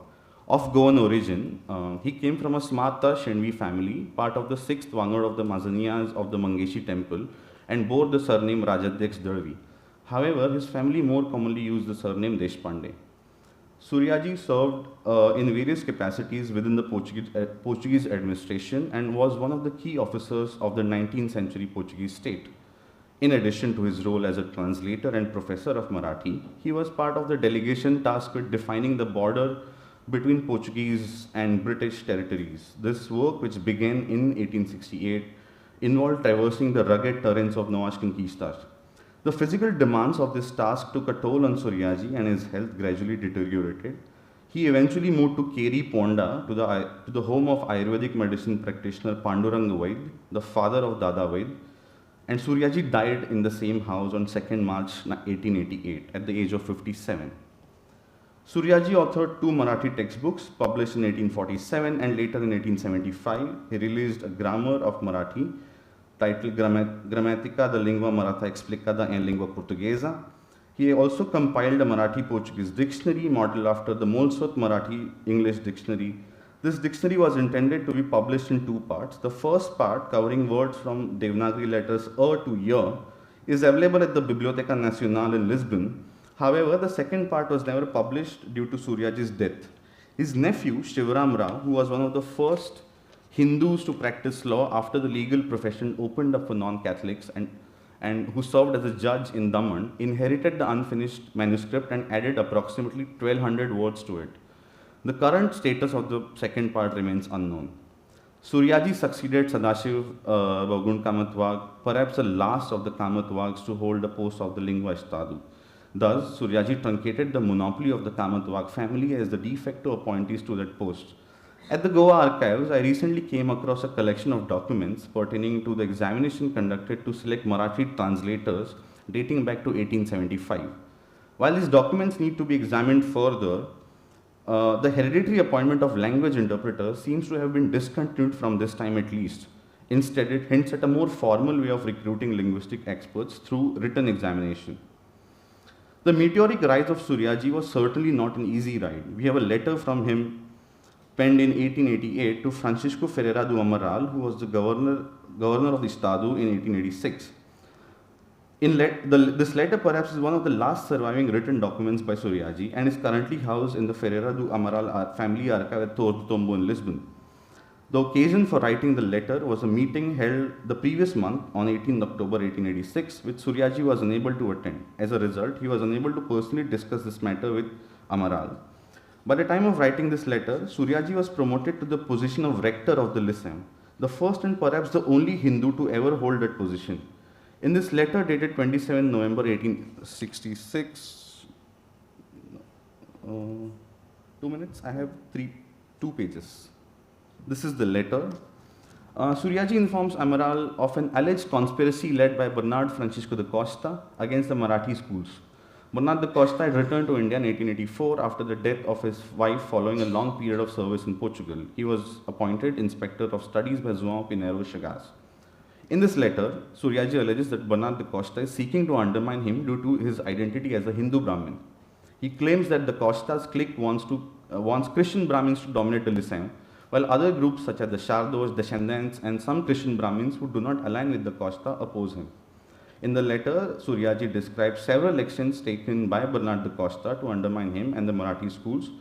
Of Goan origin, he came from a Smarta SHENOI family, part of the 6th Vangar of the Mazaniyas of the Mangeshi temple, and bore the surname Rajadyaksh Darvi. However, his family more commonly used the surname Deshpande. Suryaji served in various capacities within the Portuguese administration and was one of the key officers of the 19th century Portuguese state. In addition to his role as a translator and professor of Marathi, he was part of the delegation tasked with defining the border between Portuguese and British territories. This work, which began in 1868, involved traversing the rugged terrains of Novas Conquistas. The physical demands of this task took a toll on Suryaji and his health gradually deteriorated. He eventually moved to Keri Ponda, to the home of Ayurvedic medicine practitioner Panduranga Vaid, the father of Dada Vaid, and Suryaji died in the same house on 2nd March 1888 at the age of 57. Suryaji authored 2 Marathi textbooks published in 1847 and later in 1875. He released a grammar of Marathi titled Grammatica da Lingua Maratha Explicada em Lingua Portuguesa. He also compiled a Marathi-Portuguese dictionary modeled after the Molesworth Marathi-English dictionary. This dictionary was intended to be published in 2 parts. The first part, covering words from Devanagari letters to Y, is available at the Biblioteca Nacional in Lisbon. However, the second part was never published due to Suryaji's death. His nephew, Shivaram Rao, who was one of the first Hindus to practice law after the legal profession opened up for non-Catholics and who served as a judge in Daman, inherited the unfinished manuscript and added approximately 1200 words to it. The current status of the second part remains unknown. Suryaji succeeded Sadashiv Baugun Kamatwag, perhaps the last of the Kamatwags to hold the post of the Lingua Estado. Thus, Suryaji truncated the monopoly of the Kamatwag family as the de facto appointees to that post. At the Goa archives, I recently came across a collection of documents pertaining to the examination conducted to select Marathi translators dating back to 1875. While these documents need to be examined further, the hereditary appointment of language interpreters seems to have been discontinued from this time at least. Instead, it hints at a more formal way of recruiting linguistic experts through written examination. The meteoric rise of Suryaji was certainly not an easy ride. We have a letter from him penned in 1888 to Francisco Ferreira do Amaral, who was the governor of the Estado in 1886. This letter perhaps is one of the last surviving written documents by Suryaji and is currently housed in the Ferreira do Amaral family archive at Torre do Tombo in Lisbon. The occasion for writing the letter was a meeting held the previous month on 18 October 1886, which Suryaji was unable to attend. As a result, he was unable to personally discuss this matter with Amaral. By the time of writing this letter, Suryaji was promoted to the position of rector of the Lyceum, the first and perhaps the only Hindu to ever hold that position. In this letter dated 27 November 1866, 2 minutes, I have 2 pages. This is the letter. Suryaji informs Amaral of an alleged conspiracy led by Bernard Francisco da Costa against the Marathi schools. Bernard da Costa had returned to India in 1884 after the death of his wife following a long period of service in Portugal. He was appointed Inspector of Studies by João Pinheiro Chagas. In this letter, Suryaji alleges that Bernard da Costa is seeking to undermine him due to his identity as a Hindu Brahmin. He claims that da Costa's clique wants Christian Brahmins to dominate the Lyceum, while other groups such as the Shardos, Descendants, and some Christian Brahmins who do not align with da Costa oppose him. In the letter, Suryaji describes several actions taken by Bernard da Costa to undermine him and the Marathi schools.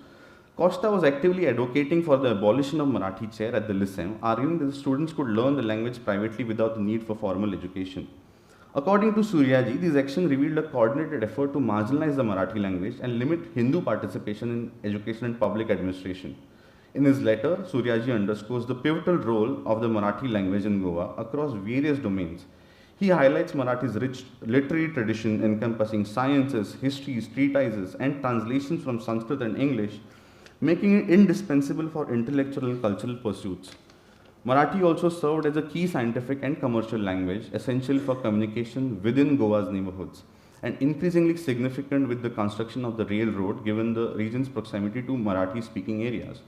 Costa was actively advocating for the abolition of Marathi chair at the Lyceum, arguing that the students could learn the language privately without the need for formal education. According to Suryaji, these actions revealed a coordinated effort to marginalize the Marathi language and limit Hindu participation in education and public administration. In his letter, Suryaji underscores the pivotal role of the Marathi language in Goa across various domains. He highlights Marathi's rich literary tradition encompassing sciences, histories, treatises, and translations from Sanskrit and English, making it indispensable for intellectual and cultural pursuits. Marathi also served as a key scientific and commercial language, essential for communication within Goa's neighborhoods, and increasingly significant with the construction of the railroad given the region's proximity to Marathi-speaking areas.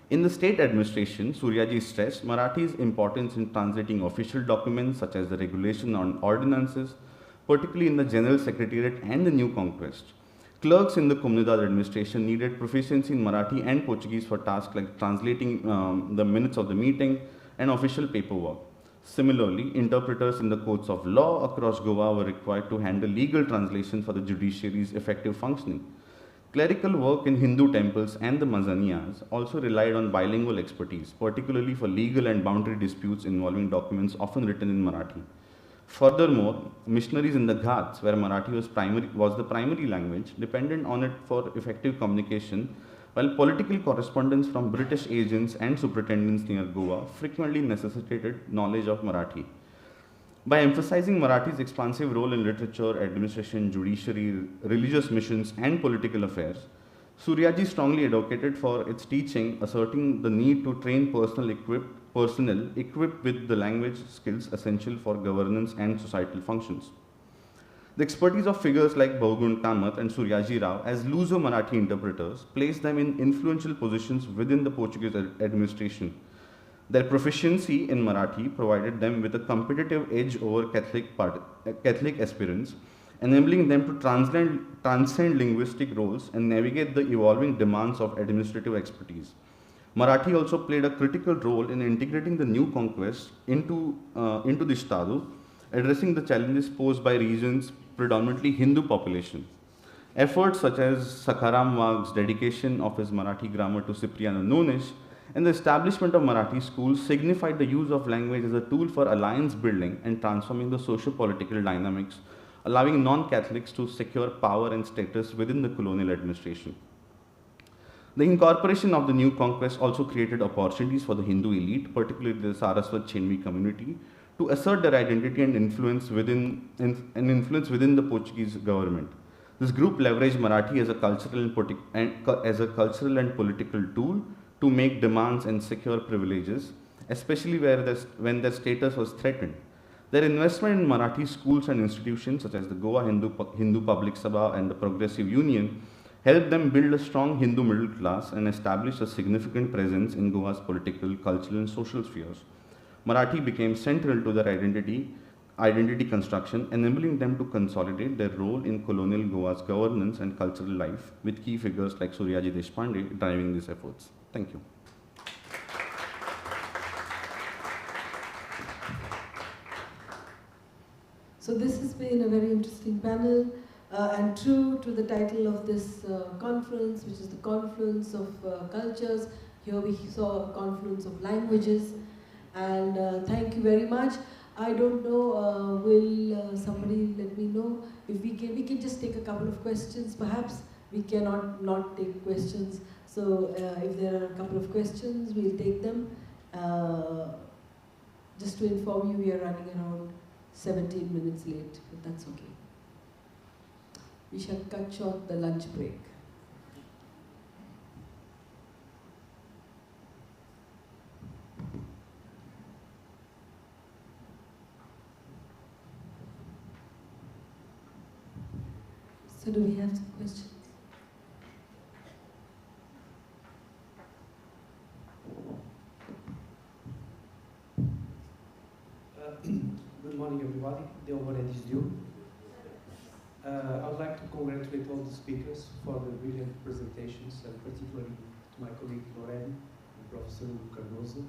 In the state administration, Suryaji stressed Marathi's importance in translating official documents such as the regulation on ordinances, particularly in the General Secretariat and the New Conquest. Clerks in the Comunidad administration needed proficiency in Marathi and Portuguese for tasks like translating the minutes of the meeting and official paperwork. Similarly, interpreters in the courts of law across Goa were required to handle legal translation for the judiciary's effective functioning. Clerical work in Hindu temples and the Mazaniyas also relied on bilingual expertise, particularly for legal and boundary disputes involving documents often written in Marathi. Furthermore, missionaries in the Ghats, where Marathi was the primary language, depended on it for effective communication, while political correspondence from British agents and superintendents near Goa frequently necessitated knowledge of Marathi. By emphasizing Marathi's expansive role in literature, administration, judiciary, religious missions, and political affairs, Suryaji strongly advocated for its teaching, asserting the need to train personnel equipped with the language skills essential for governance and societal functions. The expertise of figures like Baugun Kamath and Suryaji Rao as Luso Marathi interpreters placed them in influential positions within the Portuguese administration. Their proficiency in Marathi provided them with a competitive edge over Catholic aspirants, enabling them to transcend linguistic roles and navigate the evolving demands of administrative expertise. Marathi also played a critical role in integrating the new conquest into the Estado, addressing the challenges posed by regions predominantly Hindu population. Efforts such as Sakaram Wag's dedication of his Marathi grammar to Cipriano Nunes and the establishment of Marathi schools signified the use of language as a tool for alliance building and transforming the socio-political dynamics, allowing non-Catholics to secure power and status within the colonial administration. The incorporation of the new conquest also created opportunities for the Hindu elite, particularly the Saraswat Chenvi community, to assert their identity and influence within the Portuguese government. This group leveraged Marathi as a cultural and political tool to make demands and secure privileges, especially when their status was threatened. Their investment in Marathi schools and institutions such as the Goa Hindu Public Sabha and the Progressive Union helped them build a strong Hindu middle class and establish a significant presence in Goa's political, cultural, and social spheres. Marathi became central to their identity construction, enabling them to consolidate their role in colonial Goa's governance and cultural life, with key figures like Suryaji Deshpande driving these efforts. Thank you. So this has been a very interesting panel, and true to the title of this conference, which is the confluence of cultures. Here we saw a confluence of languages, and thank you very much. I don't know, will somebody let me know if we can just take a couple of questions. Perhaps we cannot not take questions. So if there are a couple of questions, we'll take them. Just to inform you, we are running around 17 minutes late, but that's okay. We shall cut short the lunch break. So do we have some questions? Good morning, everybody. The overhead is due. I would like to congratulate all the speakers for the brilliant presentations, and particularly to my colleague Lorraine and Professor Hugo Cardoso.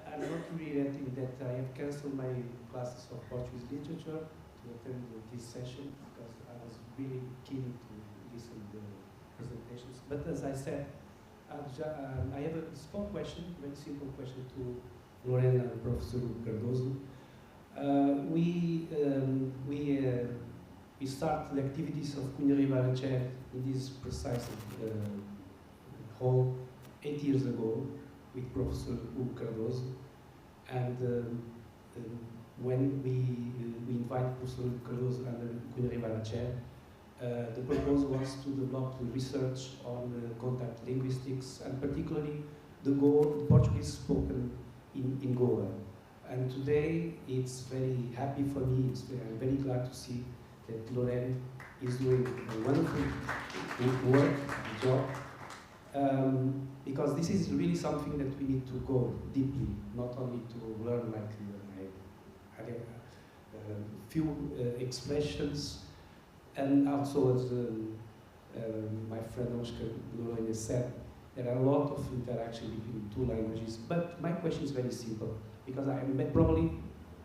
I'm not regretting that I have cancelled my classes of Portuguese literature to attend this session, because I was really keen to listen to the presentations. But as I said, I have a small question, very simple question to Lorena and Professor Cardoso. We started the activities of CUNHA RIVARA chair in this precise hall 8 years ago with Professor Hugo Cardoso, and when we invited Professor Hugo Cardoso under CUNHA RIVARA chair, the proposal was to develop the research on contact linguistics, and particularly the Portuguese spoken in Goa. And today it's very happy for me, I'm very glad to see that Lorraine is doing a wonderful work, job, because this is really something that we need to go deeply, not only to learn like a few expressions, and also as my friend Oscar Lorraine said, there are a lot of interaction between two languages. But my question is very simple, because I am probably,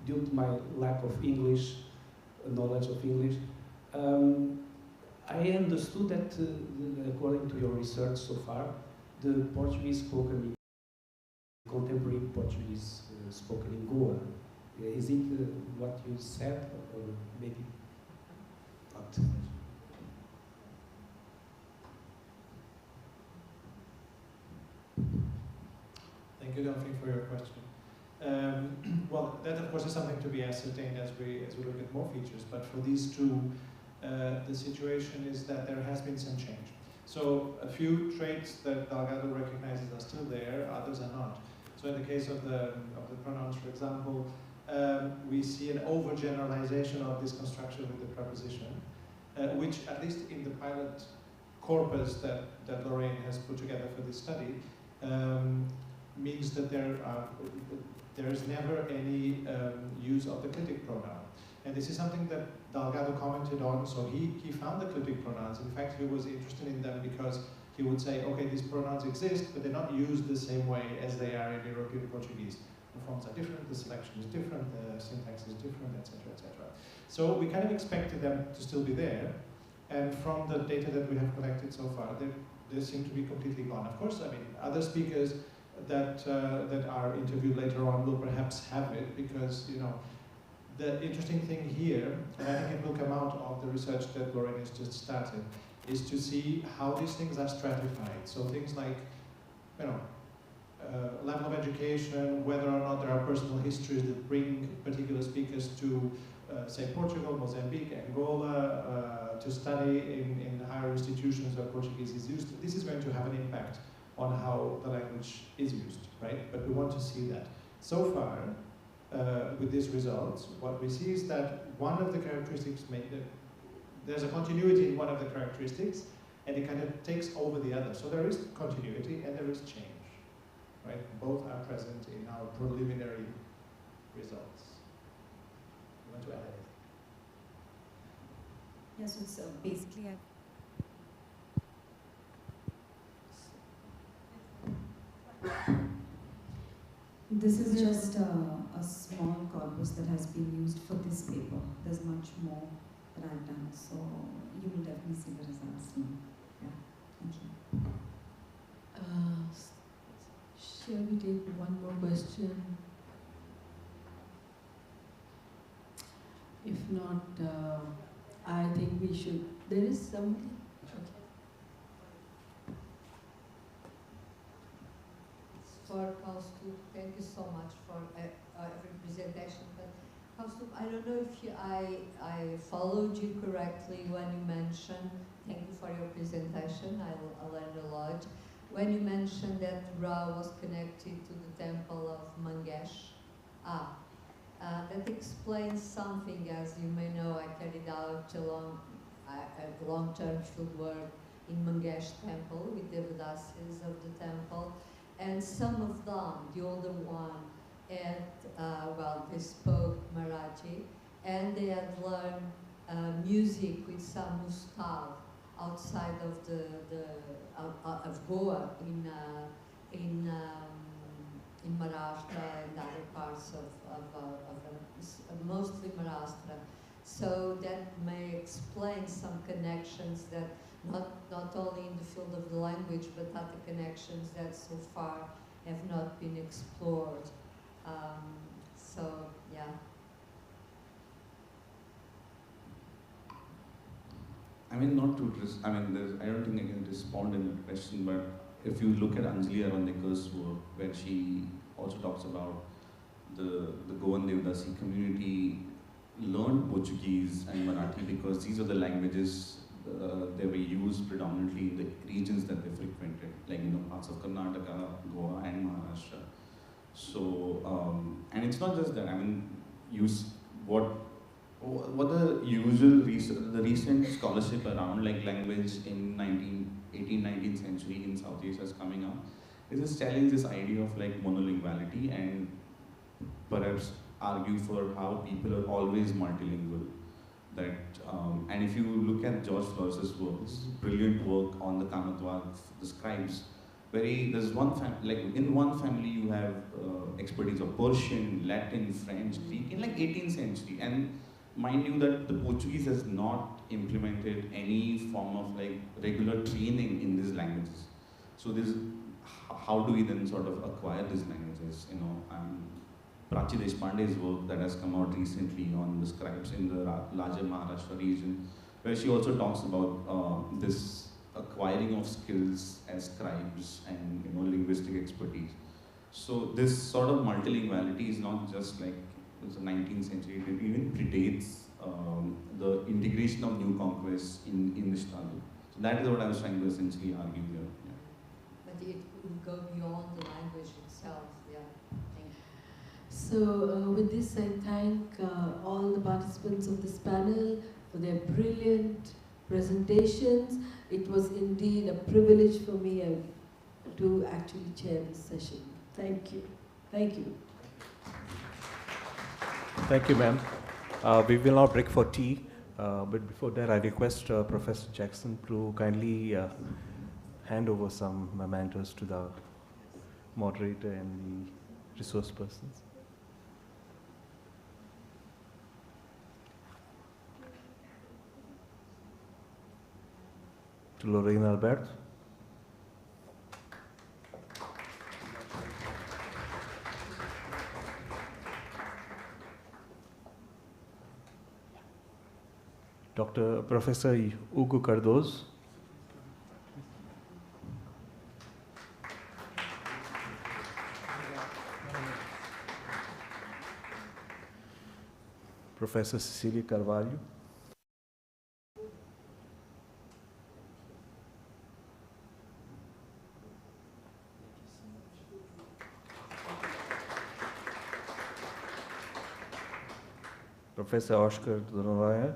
due to my lack of English, knowledge of English, I understood that according to your research so far, the Portuguese spoken in contemporary Portuguese spoken in Goa. Is it what you said, or maybe not? Thank you, Delphine, for your question. Well, that of course is something to be ascertained as we look at more features. But for these two, the situation is that there has been some change. So a few traits that Delgado recognizes are still there, others are not. So in the case of the pronouns, for example, we see an overgeneralization of this construction with the preposition, which at least in the pilot corpus that Lorraine has put together for this study, means that there is never any use of the clitic pronoun. And this is something that Delgado commented on. So he found the clitic pronouns. In fact, he was interested in them because he would say, okay, these pronouns exist, but they're not used the same way as they are in European Portuguese. The forms are different, the selection is different, the syntax is different, etc., etc. So we kind of expected them to still be there. And from the data that we have collected so far, they seem to be completely gone. Of course, I mean, other speakers that are interviewed later on will perhaps have it, because, you know, the interesting thing here, and I think it will come out of the research that Lorraine has just started, is to see how these things are stratified. So things like, you know, level of education, whether or not there are personal histories that bring particular speakers to, say, Portugal, Mozambique, Angola, to study in higher institutions where Portuguese is used. This is going to have an impact on how the language is used, right? But we want to see that. So far, with these results, what we see is that one of the characteristics, there's a continuity in one of the characteristics, and it kind of takes over the other. So there is continuity and there is change, right? Both are present in our preliminary results. You want to add anything? Yes, it's basically this is just a small corpus that has been used for this paper. There's much more that I've done, so you will definitely see the results soon. Yeah, thank you. Shall we take one more question? If not, I think we should. There is somebody. For Kaustup, thank you so much for every presentation. But Kaustup, I don't know if I followed you correctly when you mentioned, thank you for your presentation, I learned a lot. When you mentioned that Ra was connected to the temple of Mangesh, that explains something. As you may know, I carried out a long-term field work in Mangesh temple with the Devadasis of the temple, and some of them, the older one, had, they spoke Marathi, and they had learned music with some ustav outside of Goa in Maharashtra and other parts of mostly Maharashtra. So that may explain some connections that not only in the field of the language, but other connections that so far have not been explored. Yeah. I mean, not to, I don't think I can respond in that question, but if you look at Anjali Arandekar's work, where she also talks about the Goan Devdasi community learned Portuguese and Marathi because these are the languages they were used predominantly in the regions that they frequented, like parts of Karnataka, Goa, and Maharashtra. So, and it's not just that. What the usual the recent scholarship around like language in 19th century in South Asia is coming up is just challenge this idea of like monolinguality and perhaps argue for how people are always multilingual. That and if you look at George Flores's work, this is brilliant work on the Kamatwa, the scribes. There's one in one family you have expertise of Persian, Latin, French, Greek in like 18th century, and mind you that the Portuguese has not implemented any form of like regular training in these languages. So how do we then sort of acquire these languages? Prachi Deshpande's work that has come out recently on the scribes in the larger Maharashtra region, where she also talks about this acquiring of skills as scribes and linguistic expertise. So this sort of multilinguality is not just like it's the 19th century, it even predates the integration of new conquests in English language. So that is what I was trying to essentially argue here. Yeah. But it would go beyond the language itself, yeah. Thank you. So with this, I thank all the participants of this panel for their brilliant presentations. It was indeed a privilege for me to actually chair this session. Thank you. Thank you. Thank you, ma'am. We will now break for tea, but before that, I request Professor Jackson to kindly hand over some mementos to the moderator and the resource persons. To Lorraine Albert. Professor Hugo Cardoso. Professor Cecilia Carvalho. Professor Oscar Donovaia.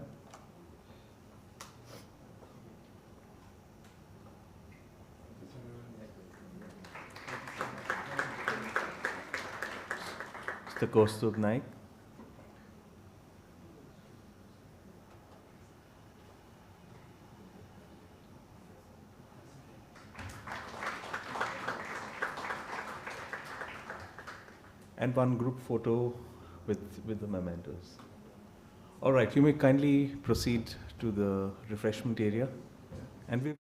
Mr. Kostub Naik. And one group photo with the mementos. All right, you may kindly proceed to the refreshment area, and we